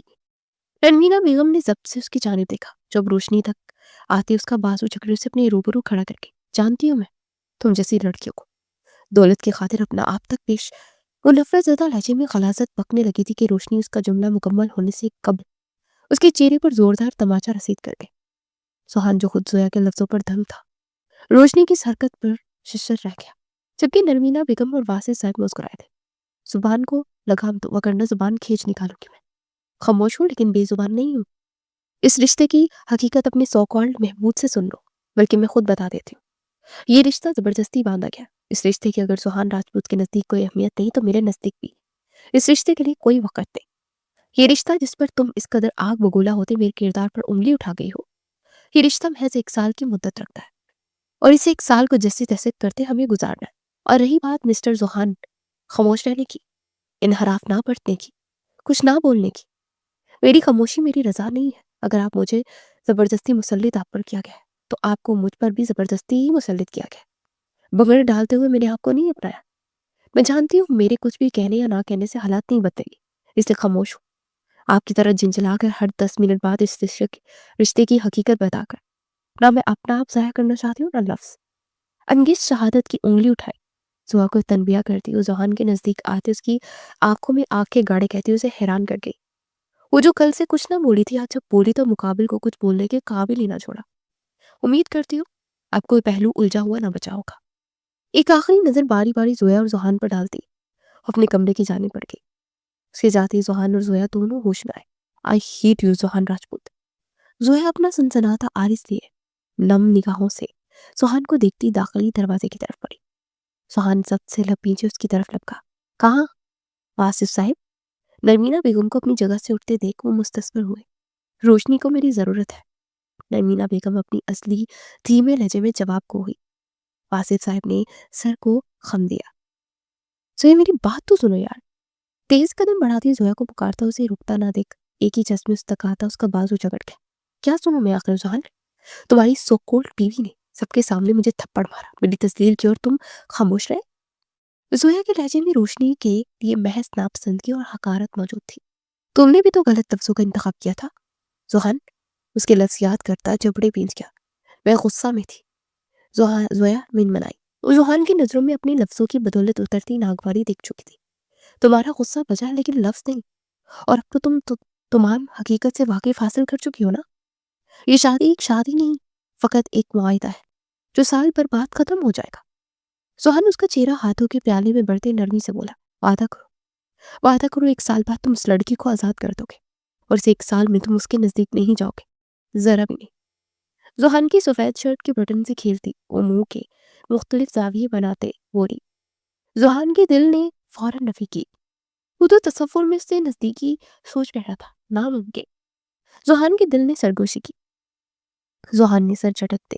رنوینا بیگم نے ضبط سے اس کی جانب دیکھا. جب روشنی تک آتے اس کا بازو جکڑے اسے اپنے روبرو کھڑا کر کے، جانتی ہوں میں تم جیسی لڑکیوں کو دولت کی خاطر اپنا آپ تک پیش. وہ نفرت زدہ لہجے میں غلاظت بکنے لگی تھی کہ روشنی اس کا جملہ مکمل ہونے سے قبل اس کے چہرے پر زوردار تماچا رسید کر گئے. زحان جو خود زویا کے لفظوں پر دم تھا روشنی کی اس حرکت پر ششر رہ گیا، جبکہ نرمینا بیگم اور واسف صاحب مسکرائے تھے. زبان کو لگام دو وگرنہ زبان کھینچ نکالوں گی میں. خاموش ہوں لیکن بے زبان نہیں ہوں. اس رشتے کی حقیقت اپنے سو کالڈ محبوب سے سن لو، بلکہ میں خود بتا دیتی ہوں. یہ رشتہ زبردستی باندھا گیا. اس رشتے کی اگر زحان راجپوت کے نزدیک کوئی اہمیت نہیں تو میرے نزدیک بھی اس رشتے کے لیے کوئی وقت نہیں. یہ رشتہ جس پر تم اس قدر آگ بگولا ہوتے میرے کردار پر انگلی اٹھا گئی ہو، یہ رشتہ محض 1 سال کی مدت رکھتا ہے اور اسے 1 سال کو جیسے تیسے کرتے ہمیں گزارنا ہے. اور رہی بات مسٹر زحان خاموش رہنے کی، انحراف نہ برتنے کی، کچھ نہ بولنے کی، میری خاموشی میری رضا نہیں ہے. اگر آپ مجھے زبردستی مسلط آپ پر کیا گیا ہے تو آپ کو مجھ پر بھی زبردستی ہی مسلط کیا گیا. بغیر ڈالتے ہوئے میں نے آپ کو نہیں اپنایا. میں جانتی ہوں میرے کچھ بھی کہنے یا نہ کہنے سے حالات نہیں بدلیں گے، اس لیے خاموش ہوں. آپ کی طرح جنجلا کر ہر 10 منٹ بعد اس رشتے کی حقیقت بتا کر نہ میں اپنا آپ ضائع کرنا چاہتی ہوں نہ لفظ. انگیز شہادت کی انگلی اٹھائی. زوا کو تنبیہ کرتی وہ زحان کے نزدیک آتے اس کی آنکھوں میں آنکھیں گاڑے کہتی اسے حیران کر گئی. وہ جو کل سے کچھ نہ بولی تھی آج جب بولی تو مقابل کو کچھ بولنے کے قابل ہی نہ چھوڑا. امید کرتی ہوں آپ کوئی پہلو الجھا ہوا نہ بچا ہوگا. ایک آخری نظر باری باری زویا اور زحان پر ڈالتی اپنے کمرے کی جانب بڑھ گئی. اس کے جاتے زحان اور زویا دونوں ہوش میں آئے. I hate you Zehan Rajput. Zoya اپنا سنسناتا آرس لیے نم نگاہوں سے زحان کو دیکھتی داخلی دروازے کی طرف پڑی. زحان سب سے لپیچے اس کی طرف لپکا. کہاں؟ واسف صاحب. نرمینا بیگم کو اپنی جگہ سے اٹھتے دیکھ وہ مستصفر ہوئے. روشنی کو میری ضرورت ہے. نرمینا بیگم اپنی اصلی دھیمے لہجے میں جواب کو ہوئی. واسف صاحب نے سر کو خم دیا. زویا میری بات تو سنو یار. تیز قدم بڑھاتی زویا کو پکارتا اسے رکتا نہ دیکھ ایک ہی چشمے اس تک آتا اس کا بازو جگڑ گیا. کیا سنوں میں آخر زحان؟ تمہاری سو کولڈ بیوی نے سب کے سامنے مجھے تھپڑ مارا، میری تذلیل کی اور تم خاموش رہے. زویا کے لہجے میں روشنی کے لیے محض ناپسندگی اور حقارت موجود تھی. تم نے بھی تو غلط لفظوں کا انتخاب کیا تھا زحان. اس کے لفظ یاد کرتا جبڑے پیچ گیا. میں غصہ میں تھی. زویا من منائی. زحان کی نظروں میں اپنی لفظوں کی بدولت اترتی ناگواری دیکھ چکی تھی. تمہارا غصہ بجا لیکن لفظ نہیں. اور اب تو تم تمام حقیقت سے واقف حاصل کر چکی ہو نا. یہ شادی ایک شادی نہیں، فقط ایک معاہدہ ہے جو سال پر بعد ختم ہو جائے گا. زحان اس کا چہرہ ہاتھوں کے پیالے میں بڑھتے نرمی سے بولا. وعدہ کرو، وعدہ کرو 1 سال بعد تم اس لڑکی کو آزاد کر دو گے اور اسے 1 سال میں تم اس کے نزدیک نہیں جاؤ گے، ذرا بھی نہیں. زحان کی سفید شرٹ کے بٹن سے کھیلتی وہ منہ کے مختلف زاویے بناتے بولی. زحان کے دل نے فوراً نفی کی. وہ تو تصور میں اس سے نزدیکی سوچ بیٹھا تھا، ناممکن. زحان کے دل نے سرگوشی کی. زحان نے سر جھٹکتے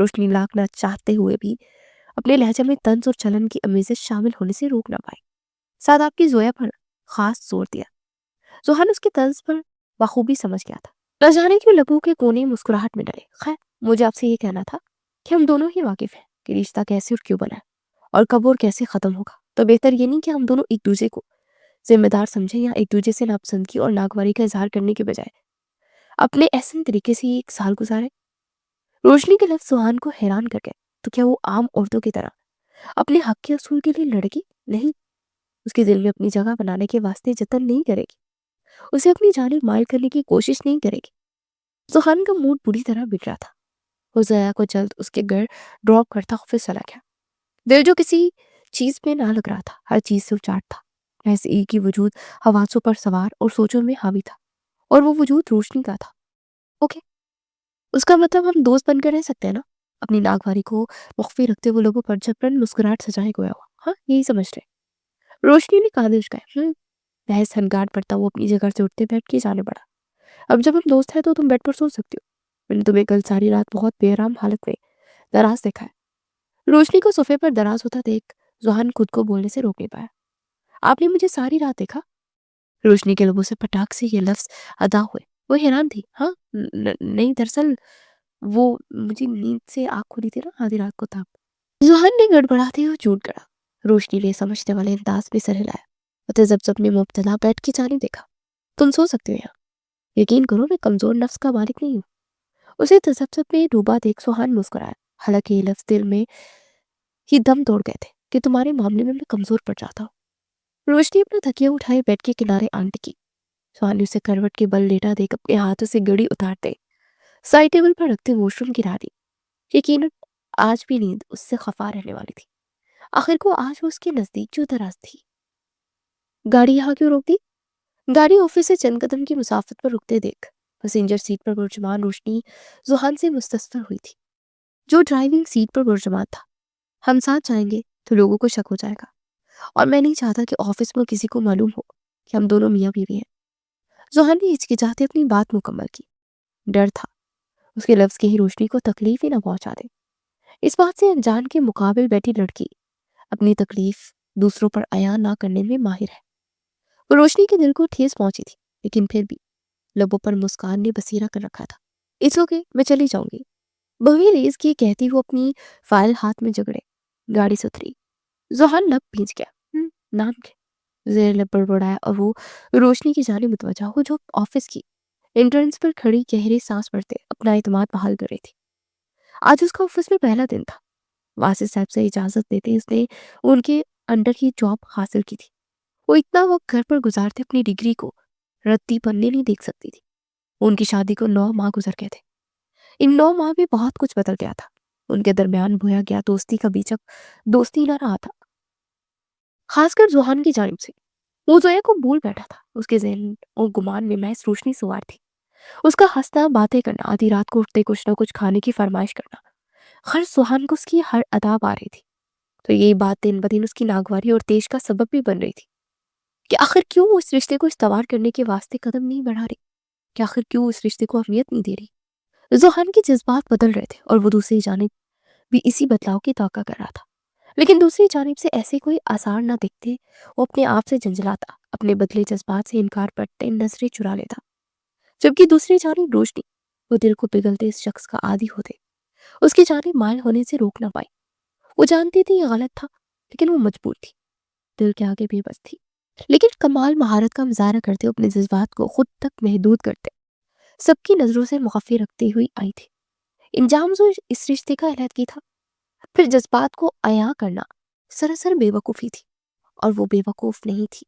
روشنی لاکنا چاہتے ہوئے بھی اپنے لہجے میں طنز اور چلن کی امیزش شامل ہونے سے روک نہ پائی۔ ساتھ آپ کی زویا پر خاص زور دیا۔ زوہان اس کے طنز پر بخوبی سمجھ گیا تھا۔ نہ جانے کیوں لبوں کے کونے مسکراہٹ میں ڈلے۔ خیر، مجھے آپ سے یہ کہنا تھا کہ ہم دونوں ہی واقف ہیں کہ رشتہ کیسے اور کیوں بنا ہے اور کب اور کیسے ختم ہوگا۔ تو بہتر یہ نہیں کہ ہم دونوں ایک دوسرے کو ذمہ دار سمجھیں یا ایک دوسرے سے ناپسندگی اور ناگواری کا اظہار کرنے کے بجائے اپنے احسن طریقے سے ایک سال گزارے۔ روشنی کے لفظ زوہان کو حیران کر گئے۔ تو کیا وہ عام عورتوں کی طرح اپنے حق کے اصول کے لیے لڑے گی؟ نہیں، اس کے دل میں اپنی جگہ بنانے کے واسطے جتن نہیں کرے گی، اسے اپنی جانب مائل کرنے کی کوشش نہیں کرے گی۔ زوہان کا موڈ بری طرح بگڑا تھا۔ وہ زیا کو جلد اس کے گھر ڈراپ کرتا آفس چلا گیا۔ دل جو کسی چیز میں نہ لگ رہا تھا، ہر چیز سے اچاٹ تھا۔ ایسے ایک ہی وجود حواسوں پر سوار اور سوچوں میں حاوی تھا، اور وہ وجود روشنی کا تھا۔ اوکے، اس کا مطلب ہم دوست بن کر رہ سکتے ہیں نا؟ اپنی ناگواری کو مخفی رکھتے ہوئے لوگوں پر جبرن مسکراہٹ سجائے گویا ہوا۔ ہاں، یہی سمجھ رہے۔ روشنی نے کاندھے اچکائے۔ محض ہنگاٹ پڑتا وہ اپنی جگہ سے اٹھتے بیٹھ کے جانے پڑا۔ اب جب ہم دوست ہیں تو تم بیڈ پر سو سکتی ہو۔ میں نے تمہیں کل ساری رات بہت بے آرام حالت میں دراز دیکھا ہے۔ روشنی کو صوفے پر دراز ہوتا دیکھ زوہان خود کو بولنے سے روک نہیں پایا۔ آپ نے مجھے ساری رات دیکھا؟ روشنی کے لبوں سے پٹاخ سے یہ لفظ ادا ہوئے۔ وہ حیران تھی۔ ہاں، نہیں، دراصل وہ مجھے نیند سے آنکھ کھلی تھی نا آدھی رات کو تب۔ زوہان نے گڑبڑاتے ہوئے جھوٹ گڑا۔ روشنی نے سمجھنے والے انداز میں سر ہلایا اور تذبذب میں مبتلا بیٹھ کی جانب دیکھا۔ تم سو سکتے ہو یہاں، یقین کرو میں کمزور نفس کا مالک نہیں ہوں۔ اسے تذبذب میں ڈوبا دیکھ زوہان مسکرایا، حالانکہ یہ لفظ دل میں ہی دم توڑ گئے تھے کہ تمہارے معاملے میں کمزور پڑ جاتا ہوں۔ روشنی اپنا تکیہ اٹھائے بیڈ کے کنارے آن ٹکی۔ زوہان نے اسے کروٹ کے بل لیٹا دیکھ اپنے ہاتھوں سے گڑی اتارتے سائڈ ٹیبل پر رکھتے واش روم گرا دی۔ یقیناً آج بھی نیند اس سے خفا رہنے والی تھی۔ آخر کو آج وہ اس کے نزدیک جو دراز تھی۔ گاڑی یہاں کیوں روک دی؟ گاڑی آفس سے چند قدم کی مسافت پر رکتے دیکھ پیسنجر سیٹ پر برجمان روشنی زوہان سے مستفسر ہوئی تھی، جو ڈرائیونگ سیٹ پر برجمان تھا۔ ہم ساتھ جائیں گے تو لوگوں کو شک ہو جائے گا، اور میں نہیں چاہتا کہ آفس میں کسی کو معلوم ہو کہ ہم دونوں میاں بیوی ہیں۔ زوہان نے ہچکچاتے اپنی بات مکمل کی۔ ڈر تھا اس کے لفظ کہیں روشنی کو تکلیف ہی نہ پہنچا دے۔ اس بات سے انجان کے مقابل بیٹھی لڑکی اپنی تکلیف دوسروں پر عیاں نہ کرنے میں ماہر ہے۔ روشنی کے دل کو ٹھیس پہنچی تھی، لیکن پھر بھی لبوں پر مسکان نے بسیرا کر رکھا تھا۔ اس اوکے، میں چلی جاؤں گی، بہوی ریز کی کہتی وہ اپنی فائل ہاتھ میں جگڑے گاڑی سے اتری۔ زوہان لب بھیج گیا۔ نام کے زیر لب بڑبڑایا اور وہ روشنی کی جانب متوجہ ہو جو آفس کی انٹرنس پر کھڑی گہری سانس بھرتے اپنا اعتماد بحال کر رہی تھی۔ آج اس کا آفس میں پہلا دن تھا۔ واسط صاحب سے اجازت دیتے اس نے ان کے انڈر ہی جاب حاصل کی تھی۔ وہ اتنا وقت گھر پر گزارتے اپنی ڈگری کو رتی پنے نہیں دیکھ سکتی تھی۔ ان کی شادی کو 9 ماہ گزر گئے تھے۔ ان 9 ماہ میں بہت کچھ بدل گیا تھا۔ ان کے درمیان بویا گیا دوستی کا بیچک دوستی نہ رہا تھا، خاص کر زوہان کی جانب سے۔ وہ زویا کو بھول بیٹھا تھا۔ اس کے ذہن اور گمان میں محض روشنی سوار تھی۔ اس کا ہنسنا، باتیں کرنا، آدھی رات کو اٹھتے کچھ نہ کچھ کھانے کی فرمائش کرنا، خرچ زوہان کو اس کی ہر ادا آ رہی تھی۔ تو یہی بات دن بدن اس کی ناگواری اور تیش کا سبب بھی بن رہی تھی کہ آخر کیوں وہ اس رشتے کو استوار کرنے کے واسطے قدم نہیں بڑھا رہی، کہ آخر کیوں اس رشتے کو اہمیت نہیں دے رہی۔ زوہان کے جذبات بدل رہے تھے اور وہ دوسری جانب بھی اسی بدلاؤ کی توقع کر رہا تھا، لیکن دوسری جانب سے ایسے کوئی آثار نہ دکھتے۔ وہ اپنے آپ سے جھنجھلاتا، اپنے بدلے جذبات سے انکار کرتے نظریں چرا لیتا، جبکہ دوسری جانب روشنی وہ دل کو پگھلتے اس شخص کا عادی ہوتے اس کی جانب مائل ہونے سے روک نہ پائی۔ وہ جانتی تھی یہ غلط تھا، لیکن وہ مجبور تھی، دل کے آگے بے بس تھی۔ لیکن کمال مہارت کا مظاہرہ کرتے اپنے جذبات کو خود تک محدود کرتے سب کی نظروں سے مخفی رکھتے ہوئی آئی تھی۔ انجام جو اس رشتے کا علیحدگی تھا، پھر جذبات کو عیاں کرنا سراسر بے وقوفی تھی، اور وہ بے وقوف نہیں تھی۔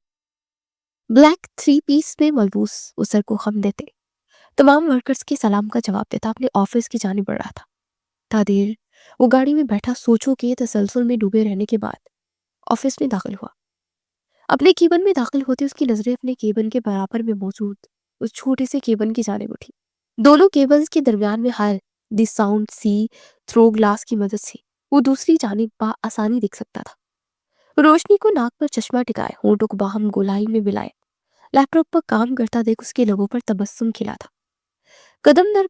بلیک 3 پیس میں ملبوس وہ سر کو خم دیتے تمام ورکرز کے سلام کا جواب دیتا اپنے آفس کی جانب بڑھ رہا تھا۔ تا دیر وہ گاڑی میں بیٹھا سوچوں کے تسلسل میں ڈوبے رہنے کے بعد آفس میں داخل ہوا۔ اپنے کیبن میں داخل ہوتے اس کی نظریں اپنے کیبن کے برابر میں موجود اس چھوٹے سے کیبن کی جانب اٹھی۔ دونوں کیبنز کے درمیان میں حائل دی ساؤنڈ سی تھرو گلاس کی مدد سے وہ دوسری جانب آسانی دیکھ سکتا تھا۔ روشنی کو ناک پر چشمہ ٹکائے، ہونٹوں کو باہم گولائی میں ملائے لیپ ٹاپ پر کام کرتا دیکھ اس کے لبوں پر تبسم کھلا تھا۔ قدم در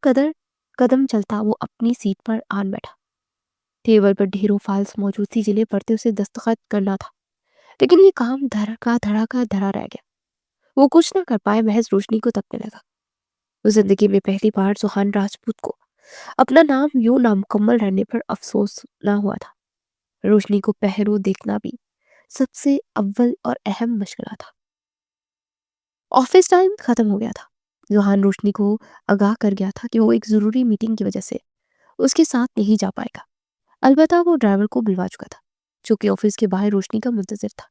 قدم چلتا وہ اپنی سیٹ پر آن بیٹھا۔ ٹیبل پر ڈھیروں فائلز موجود تھی جنہیں پڑھتے اسے دستخط کرنا تھا، لیکن یہ کام دھڑا کا دھڑا رہ گیا۔ وہ کچھ نہ کر پائے، محض روشنی کو تکنے لگا۔ وہ زندگی میں پہلی بار سوہان راجپوت کو اپنا نام یوں نامکمل رہنے پر افسوس نہ ہوا تھا۔ روشنی کو پہرو دیکھنا بھی سب سے اول اور اہم مشغلہ تھا۔ آفس ٹائم ختم ہو گیا تھا۔ سوہان روشنی کو آگاہ کر گیا تھا کہ وہ ایک ضروری میٹنگ کی وجہ سے اس کے ساتھ نہیں جا پائے گا۔ البتہ وہ ڈرائیور کو بلوا چکا تھا جو کہ آفس کے باہر روشنی کا منتظر تھا۔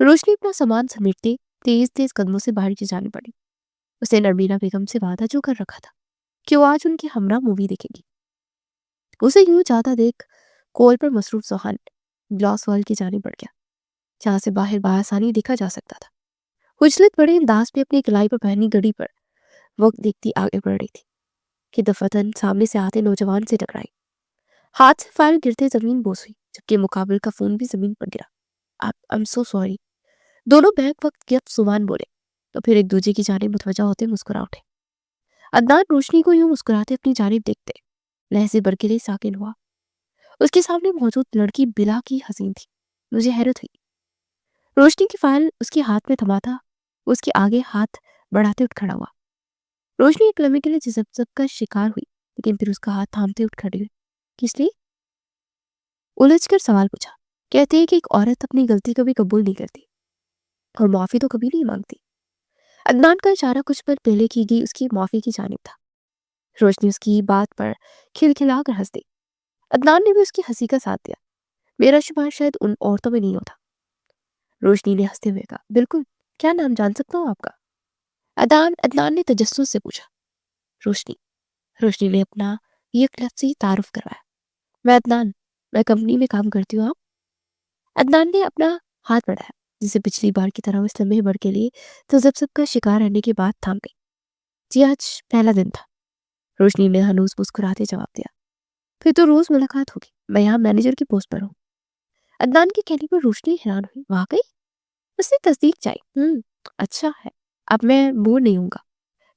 روشنی اپنا سامان سمیٹتے تیز تیز قدموں سے باہر کی جانے پڑی۔ اس نے نرمینا بیگم سے وعدہ جو کر رکھا تھا کہ وہ آج ان کے ہمراہ مووی دیکھے گی۔ اسے یوں جاتا دیکھ کال پر مصروف سوہان گلاس وال کی جانے پڑ گیا، جہاں سے باہر بآسانی دیکھا جا سکتا تھا۔ خجلت بڑے انداز میں اپنی کلائی پر پہنی گھڑی پر وقت دیکھتی آگے بڑھ رہی تھی کہ دفتن سامنے سے آتے نوجوان سے ٹکرائی۔ ہاتھ سے فائل گرتے زمین بوس ہوئی، جبکہ مقابل کا فون بھی زمین پر گرا۔ I'm so sorry۔ دونوں بیک وقت گرفت سوہان بولے تو پھر ایک دوسرے کی جانب متوجہ ہوتے مسکرا اٹھے۔ عدنان روشنی کو یوں مسکراتے اپنی جانب دیکھتے لہجے برکلے ساکن ہوا۔ اس کے سامنے موجود لڑکی بلا کی حسین تھی۔ مجھے حیرت ہوئی۔ روشنی کی فائل اس کے ہاتھ میں تھماتا اس کے آگے ہاتھ بڑھاتے اٹھ کھڑا ہوا۔ روشنی ایک لمحے کے لیے جذب کا شکار ہوئی، لیکن پھر اس کا ہاتھ تھامتے اٹھ کھڑی ہوئی۔ کس لیے؟ الجھ کر سوال پوچھا۔ کہتے ہیں کہ ایک عورت اپنی غلطی کبھی قبول نہیں کرتی اور معافی تو کبھی نہیں مانگتی۔ عدنان کا اشارہ کچھ پل پہلے کی گئی اس کی معافی کی جانب تھا۔ روشنی اس کی بات پر کھلکھلا کر ہنس دی۔ عدنان نے بھی اس کی ہنسی کا ساتھ دیا۔ میرا شمار شاید ان عورتوں میں نہیں ہوتا۔ روشنی نے ہنستے ہوئے کہا، بالکل، کیا نام جان سکتا ہوں آپ کا؟ عدنان نے تجسس سے پوچھا۔ روشنی نے اپنا یک لفظی تعارف کروایا۔ میں عدنان، میں کمپنی میں کام کرتی ہوں۔ آپ؟ عدنان نے اپنا ہاتھ بڑھایا، جسے پچھلی بار کی طرح اس لمحے بڑھ کے لیے تذبذب کا شکار رہنے کے بعد تھام گئی۔ جی آج پہلا دن تھا، روشنی نے ہنوز مسکراتے جواب دیا۔ پھر تو روز ملاقات ہوگی، میں یہاں مینیجر کی پوسٹ پر ہوں۔ عدنان کے کہنے پر روشنی حیران ہوئی۔ واقعی؟ اس نے تصدیق چاہی۔ اچھا ہے، اب میں بور نہیں ہوں گا،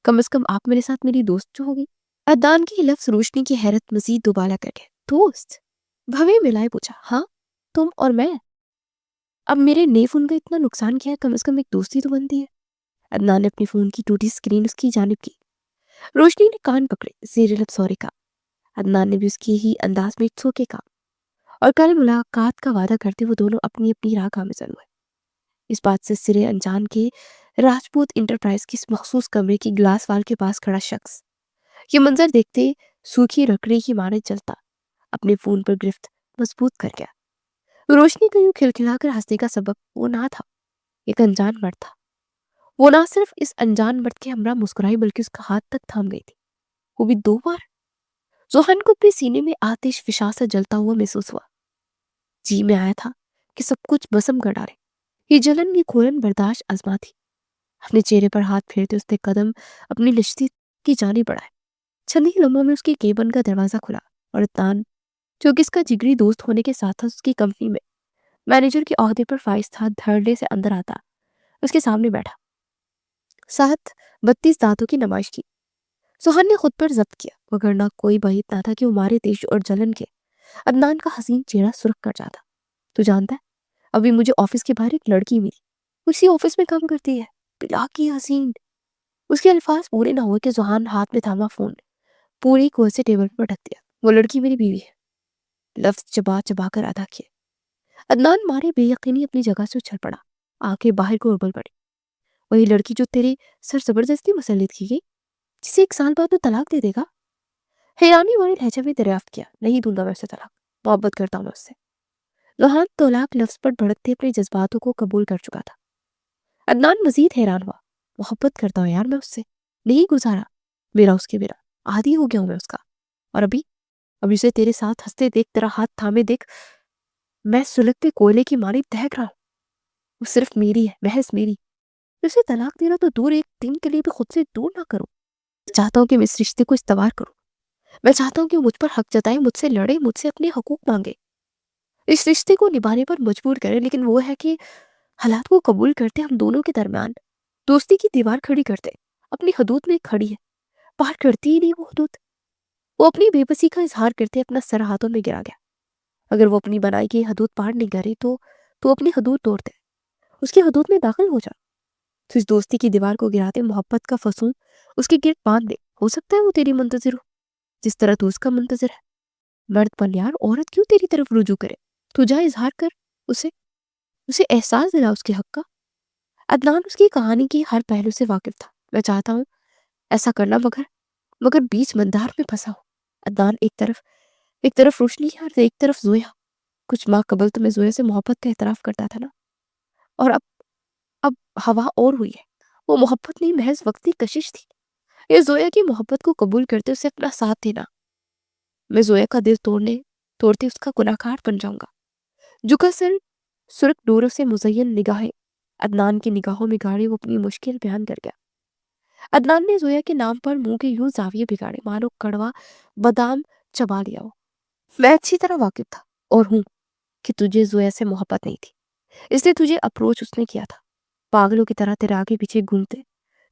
کم از کم آپ میرے ساتھ میری دوست جو ہوگی۔ عدنان کی لفظ روشنی کی حیرت مزید دوبالا کر گئے۔ دوست؟ بھویں ملائے پوچھا۔ ہاں، تم اور میں۔ اب میرے نئے فون کا اتنا نقصان کیا ہے، کم از کم ایک دوستی تو بنتی ہے۔ عدنان نے اپنی فون کی ٹوٹی سکرین اس کی جانب کی۔ روشنی نے کان پکڑے، زیر لب سوری کہا۔ عدنان نے بھی اس کی ہی انداز میں سو کے کہا، اور کل ملاقات کا وعدہ کرتے وہ دونوں اپنی اپنی راہ گامزن ہوئے۔ اس بات سے سرے انجان کے راجپوت انٹرپرائز کی مخصوص کمرے کی گلاس وال کے پاس کھڑا شخص یہ منظر دیکھتے سوکھی رکڑی کی مانند چلتا اپنے فون پر گرفت مضبوط کر گیا۔ روشنی کو یوں کھلکھلا کر ہنسنے کا سبب وہ نہ تھا، ایک انجان مرد تھا۔ وہ نہ صرف اس انجان مرد کے ہمراہ مسکرائی بلکہ اس کا ہاتھ تک تھام گئی تھی، وہ بھی 2 بار۔ سوہان کو اپنے سینے میں آتش فشاں سے جلتا ہوا محسوس ہوا۔ جی میں آیا تھا کہ سب کچھ بسم کر ڈالے۔ یہ جلن، یہ کھولن برداشت آزما تھی۔ اپنے چہرے پر ہاتھ پھیرتے اس نے قدم اپنی نشتی کی جانب بڑھائے۔ چند ہی لمحوں میں اس کے کیبن کا دروازہ کھلا اور عدنان، جو کہ اس کا جگری دوست ہونے کے ساتھ اس کی کمپنی میں مینیجر کے عہدے پر فائز تھا، دھڑلے سے اندر آتا اس کے سامنے بیٹھا۔ 32 دانتوں کی نمائش کی۔ سوہان نے خود پر ضبط کیا، وگرنہ کوئی بعید نہ تھا کہ وہ مارے تیش اور جلن کے عدنان کا حسین چہرہ سرخ کر جاتا۔ تو جانتا ہے، ابھی مجھے آفس کے باہر ایک لڑکی ملی، اسی آفس میں کام کرتی ہے، بلا کی حسین۔ اس کے الفاظ پورے نہ ہوئے کہ سوہان ہاتھ میں تھاما فون پوری قوت سے ٹیبل پر رکھ دیا۔ وہ لڑکی میری بیوی ہے، لفظ چبا چبا کر ادا کیے۔ عدنان مارے بے یقینی اپنی جگہ سے اچھل پڑا، آنکھیں باہر کو ابل پڑی۔ وہی لڑکی جو تیرے سر زبردستی مسلط کی گئی، جسے 1 سال بعد تو طلاق دے دے گا؟ حیرانی والے لہجے میں دریافت کیا۔ نہیں دوں گا میں اسے طلاق، محبت کرتا ہوں میں اس سے۔ سوہان طلاق لفظ پر بھڑکتے اپنے جذباتوں کو قبول کر چکا تھا۔ عدنان مزید حیران ہوا۔ محبت کرتا ہوں یار میں اس سے، نہیں گزارا میرا اس کے بنا، عادی ہو گیا ہوں میں اس کا۔ اور ابھی اسے تیرے ساتھ ہنستے دیکھ، تیرا ہاتھ تھامے دیکھ، میں سلگتے کوئلے کی مانند دہک رہا ہوں۔ وہ صرف میری ہے، محض میری۔ اسے طلاق دینا تو دور، ایک دن کے لیے بھی خود سے دور نہ کروں۔ چاہتا ہوں کہ میں اس رشتے کو استوار کروں۔ میں چاہتا ہوں کہ وہ مجھ پر حق جتائے، مجھ سے لڑے، مجھ سے اپنے حقوق مانگے، اس رشتے کو نبھانے پر مجبور کرے۔ لیکن وہ ہے کہ حالات کو قبول کرتے، ہم دونوں کے درمیان دوستی کی دیوار کھڑی کرتے، اپنی حدود میں کھڑی ہے، پار کرتی ہی نہیں وہ حدود۔ وہ اپنی بے بسی کا اظہار کرتے اپنا سر ہاتھوں میں گرا گیا۔ اگر وہ اپنی بنائی کی حدود پار نہیں کرے تو اپنی حدود توڑ دے، اس کی حدود میں داخل ہو جا، تو اس دوستی کی دیوار کو گراتے محبت کا فصول اس کے گرد باندھ دے۔ ہو سکتا ہے وہ تیری منتظر ہو جس طرح تو اس کا منتظر ہے۔ مرد پر یار، عورت کیوں تیری طرف رجوع کرے؟ تو جا اظہار کر، اسے احساس دلا اس کے حق کا۔ عدنان اس کی کہانی کی ہر پہلو سے واقف تھا۔ میں چاہتا ہوں ایسا کرنا، مگر بیچ مندار میں پھنسا ہو۔ عدنان ایک طرف روشنی ہے اور ایک طرف زویا۔ کچھ ماہ قبل تو میں زویا سے محبت کا اعتراف کرتا تھا نا، اور اب ہوا اور ہوئی ہے۔ وہ محبت نہیں، محض وقتی کشش تھی۔ یہ زویا کی محبت کو قبول کرتے اسے اپنا ساتھ دینا۔ میں زویا کا دل توڑتے اس کا گناہ گار بن جاؤں گا۔ جھکا سر، سرخ ڈوروں سے مزین نگاہیں عدنان کی نگاہوں میں گاڑی، وہ اپنی مشکل بیان کر گیا۔ عدنان نے زویا کے نام پر منہ کے یوں زاویے بگاڑے مانو کڑوا بادام چبا لیا ہو۔ میں اچھی طرح واقف تھا اور ہوں کہ تجھے زویا سے محبت نہیں تھی، اس لیے تجھے اپروچ اس نے کیا تھا۔ پاگلوں کی طرح تیرے آگے پیچھے گھومتے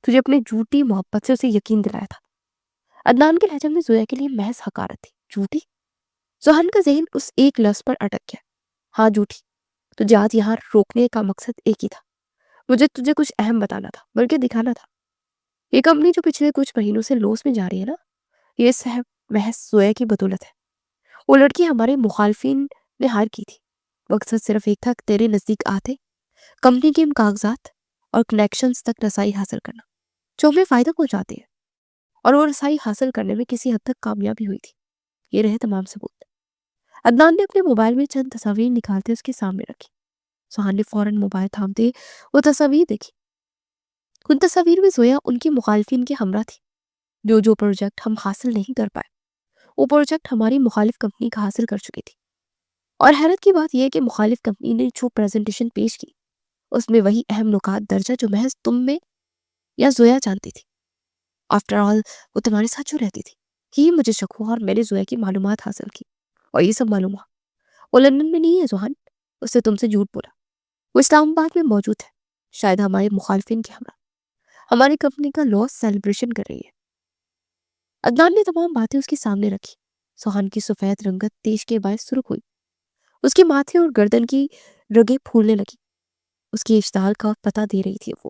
تجھے اپنے جھوٹی محبت سے اسے یقین دلایا تھا۔ عدنان کے لہجے میں زویا کے لیے محض حقارت تھی۔ جھوٹی؟ سوہان کا ذہن اس ایک لفظ پر اٹک گیا۔ ہاں جھوٹی۔ تجھے آج یہاں روکنے کا مقصد ایک ہی تھا، مجھے تجھے کچھ اہم بتانا تھا، بلکہ دکھانا تھا۔ یہ کمپنی جو پچھلے کچھ مہینوں سے لوس میں جا رہی ہے نا، یہ صرف محض زویا کی بدولت ہے۔ وہ لڑکی ہمارے مخالفین نے ہائر کی تھی۔ مقصد صرف ایک تھا کہ تیرے نزدیک آتے کمپنی کے کاغذات اور کنیکشنز تک رسائی حاصل کرنا جو ہمیں فائدہ پہنچاتے ہیں، اور وہ رسائی حاصل کرنے میں کسی حد تک کامیابی ہوئی تھی۔ یہ رہے تمام ثبوت۔ عدنان نے اپنے موبائل میں چند تصاویر نکالتے اس کے سامنے رکھی۔ سوہان نے فوراً موبائل تھامتے وہ تصاویر دیکھی۔ ان تصاویر میں زویا ان کی مخالفین کے ہمراہ تھی۔ جو پروجیکٹ ہم حاصل نہیں کر پائے، وہ پروجیکٹ ہماری مخالف کمپنی کا حاصل کر چکی تھی۔ اور حیرت کی بات یہ ہے کہ مخالف کمپنی نے جو پریزنٹیشن پیش کی، اس میں وہی اہم نکات درج ہے جو محض تم میں یا زویا جانتی تھی۔ آفٹر آل وہ تمہارے ساتھ جو رہتی تھی، یہ مجھے شک ہوا اور میں نے زویا کی معلومات حاصل کی، اور یہ سب معلوم ہوا وہ لندن میں نہیں ہے زوہان، اس سے تم سے جھوٹ بولا۔ وہ اسلام آباد میں موجود ہے، شاید ہمارے مخالفین کے ہمراہ ہماری کمپنی کا لاس سیلیبریشن کر رہی ہے۔ عدنان نے تمام باتیں اس کے سامنے رکھی۔ سوہان کی سفید رنگت تیش کے باعث سرخ ہوئی، اس کے ماتھے اور گردن کی رگیں پھولنے لگی، اس کی اشتعال کا پتہ دے رہی تھی وہ۔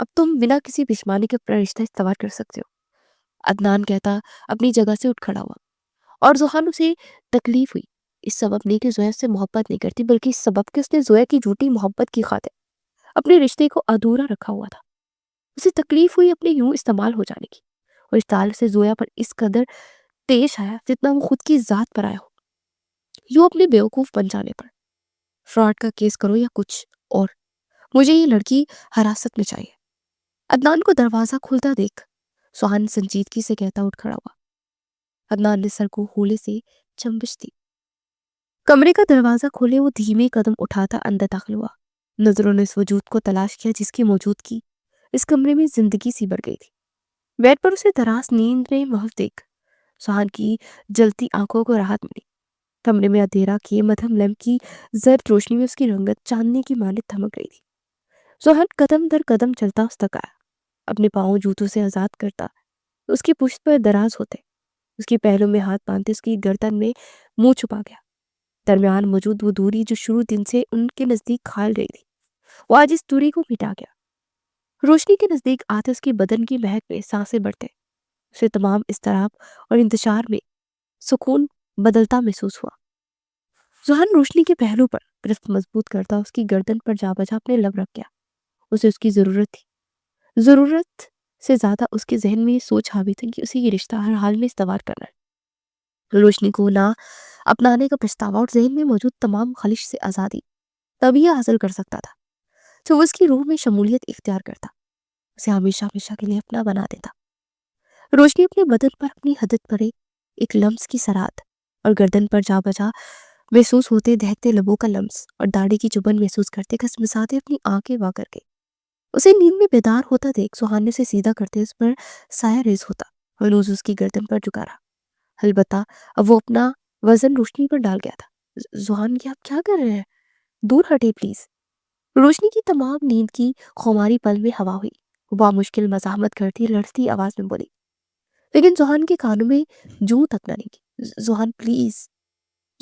اب تم بنا کسی پشمانی کے اپنا رشتہ استوار کر سکتے ہو، عدنان کہتا اپنی جگہ سے اٹھ کھڑا ہوا، اور زوہان اسے تکلیف ہوئی۔ اس سبب نہیں کہ زویا سے محبت نہیں کرتی، بلکہ اس سبب کہ اس نے زویا کی جھوٹی محبت کی خاطر اپنے رشتے کو ادھورا رکھا ہوا تھا۔ اسے تکلیف ہوئی اپنے یوں استعمال ہو جانے کی، اور اس تعلق سے زویا پر اس قدر تیش آیا جتنا وہ خود کی ذات پر آیا ہو، یوں اپنے بیوقوف بن جانے پر۔ فراڈ کا کیس کرو یا کچھ اور، مجھے یہ لڑکی حراست میں چاہیے۔ عدنان کو دروازہ کھلتا دیکھ سوہان سنجیدگی سے کہتا اٹھ کھڑا ہوا۔ عدنان نے سر کو ہولے سے چنبش دی۔ کمرے کا دروازہ کھولے وہ دھیمے قدم اٹھاتا اندر داخل ہوا۔ نظروں نے اس وجود کو تلاش کیا جس کی موجودگی اس کمرے میں زندگی سی بڑھ گئی تھی۔ بیڈ پر اسے دراز نیند میں محو دیکھ سوہان کی جلتی آنکھوں کو راحت ملی۔ کمرے میں اندھیرا کیے مدھم لیمپ کی زرد روشنی میں اس کی رنگت چاندنی کی مانند دھمک رہی تھی۔ سوہان قدم در قدم چلتا اس تک آیا، اپنے پاؤں جوتوں سے آزاد کرتا، اس کی پشت پر دراز ہوتے، اس کی پہلوں میں ہاتھ باندھتے اس کی گردن میں منہ چھپا گیا۔ درمیان موجود وہ دوری جو شروع دن سے ان کے نزدیک کھال رہی تھی، وہ آج اس دوری کو مٹا گیا۔ روشنی کے نزدیک آتے اس کی بدن کی مہک میں سانسیں بڑھتے، اسے تمام اضطراب اور انتشار میں سکون بدلتا محسوس ہوا۔ زوہان روشنی کے پہلو پر گرفت مضبوط کرتا اس کی گردن پر جا بجا اپنے لب رکھ گیا۔ اسے اس کی ضرورت تھی، ضرورت سے زیادہ اس کے ذہن میں یہ سوچ حاوی تھی کہ اسے یہ رشتہ ہر حال میں استوار کرنا ہے۔ روشنی کو نہ اپنانے کا پچھتاوا اور ذہن میں موجود تمام خلش سے آزادی تب یہ حاصل کر سکتا تھا تو وہ اس کی روح میں شمولیت اختیار کرتا، اسے ہمیشہ ہمیشہ کے لیے اپنا بنا دیتا۔ روشنی اپنے بدن پر اپنی حدت پر ایک لمس کی سرات اور گردن پر جا بجا محسوس ہوتے دہتے لبوں کا لمس اور داڑھی کی چبھن محسوس کرتے کھسمساتے اپنی آنکھیں وا کر کے اسے نیند میں بیدار ہوتا دیکھ سوہان نے اسے سیدھا کرتے اس پر سایہ ریز ہوتا اور نوز اس کی گردن پر جھکا رہا۔ البتہ اب وہ اپنا وزن روشنی پر ڈال گیا تھا۔ زوہان یہ آپ کیا کر رہے ہیں؟ دور ہٹے پلیز۔ روشنی کی تمام نیند کی خماری پل میں ہوا ہوئی، وہ بامشکل مزاحمت کرتی لڑتی آواز میں بولی، لیکن زوہان کے کانوں میں جوں تک نہ لگی۔ زوہان پلیز،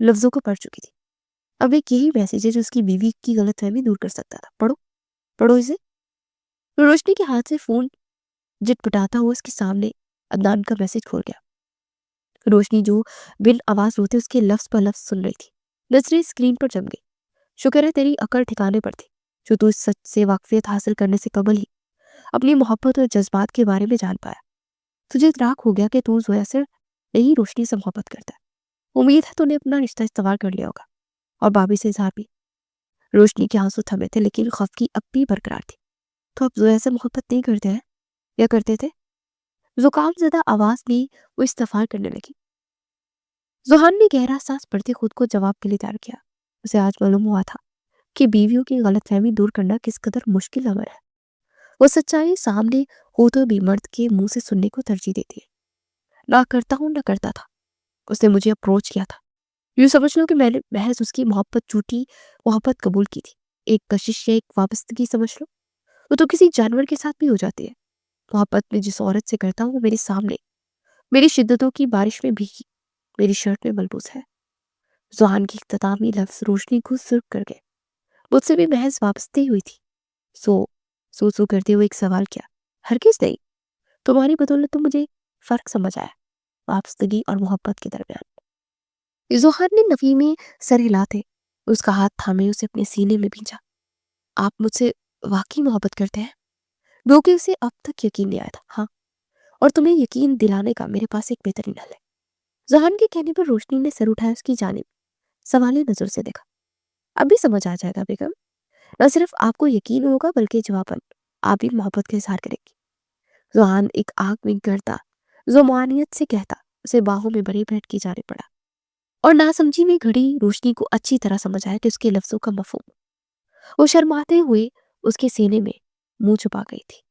لفظوں کو پڑھ چکی تھی۔ اب ایک یہی میسج ہے جو اس کی بیوی کی غلط فہمی دور کر سکتا تھا۔ پڑھو پڑھو اسے۔ روشنی کے ہاتھ سے فون جٹ پٹاتا ہوا اس کے سامنے عدنان کا میسج کھول گیا۔ روشنی جو بن آواز روتے اس کے لفظ پر لفظ سن رہی تھی، نظریں اسکرین پر جم گئی۔ شکر ہے تیری عقل ٹھکانے پر تھی جو تو اس سچ سے واقفیت حاصل کرنے سے قبل ہی اپنی محبت اور جذبات کے بارے میں جان پایا۔ تجھے ادراک ہو گیا کہ تو زویا سے نہیں روشنی سے محبت کرتا ہے۔ امید ہے تو نے اپنا رشتہ استوار کر لیا ہوگا اور بابی سے اظہار بھی۔ روشنی کے آنسو تھمے تھے لیکن خفگی اب بھی برقرار تھی۔ تو اب زویا سے محبت نہیں کرتے ہیں یا کرتے تھے؟ زکام زدہ آواز میں وہ استفار کرنے لگی۔ زوہان نے گہرا سانس پڑتے خود کو جواب کے لیے تیار کیا۔ اسے آج معلوم ہوا تھا کہ بیویوں کی غلط فہمی دور کرنا کس قدر مشکل عمل ہے۔ وہ سچائی سامنے ہو تو بھی مرد کے منہ سے سننے کو ترجیح دیتی ہے۔ نہ کرتا ہوں نہ کرتا تھا، اس نے مجھے اپروچ کیا تھا۔ یوں سمجھ لو کہ میں نے محض اس کی محبت جھوٹی محبت قبول کی تھی، ایک کشش یا ایک وابستگی سمجھ لو۔ وہ تو کسی جانور کے ساتھ بھی ہو جاتی ہے۔ محبت میں جس عورت سے کرتا ہوں وہ میرے سامنے میری شدتوں کی بارش میں بھیگی میری شرٹ میں ملبوس ہے۔ زوہان کی اختتامی لفظ روشنی کو سرخ کر گئے۔ مجھ سے بھی محض وابستگی ہوئی تھی۔ سو کرتے ہوئے ایک سوال کیا؟ ہرگز نہیں، تمہاری بدولت تو مجھے فرق سمجھ آیا وابستگی اور محبت کے درمیان۔ زوہان نے نفی میں سر ہلاتے اس کا ہاتھ تھامے اسے اپنے سینے میں بھیجا۔ آپ مجھ سے واقعی محبت کرتے ہیں؟ کیونکہ اسے اب تک یقین نہیں آیا تھا۔ ہاں، اور تمہیں یقین دلانے کا میرے پاس ایک بہترین حل ہے۔ زوہان کے کہنے پر روشنی نے سر اٹھایا، اس کی جانب سوالی نظر سے دیکھا۔ اب بھی سمجھ آ جائے گا بیگم، نہ صرف آپ کو یقین ہوگا بلکہ جواباً آپ بھی محبت کا اظہار کریں گی۔ زوہان ایک آنکھ میں کرتا جو معانیت سے کہتا اسے باہوں میں بڑے بیٹھ کی جانے پڑا، اور ناسمجھی میں گھڑی روشنی کو اچھی طرح سمجھ آیا کہ اس کے لفظوں کا مفہوم۔ وہ شرماتے ہوئے اس کے سینے میں منہ چھپا گئی تھی۔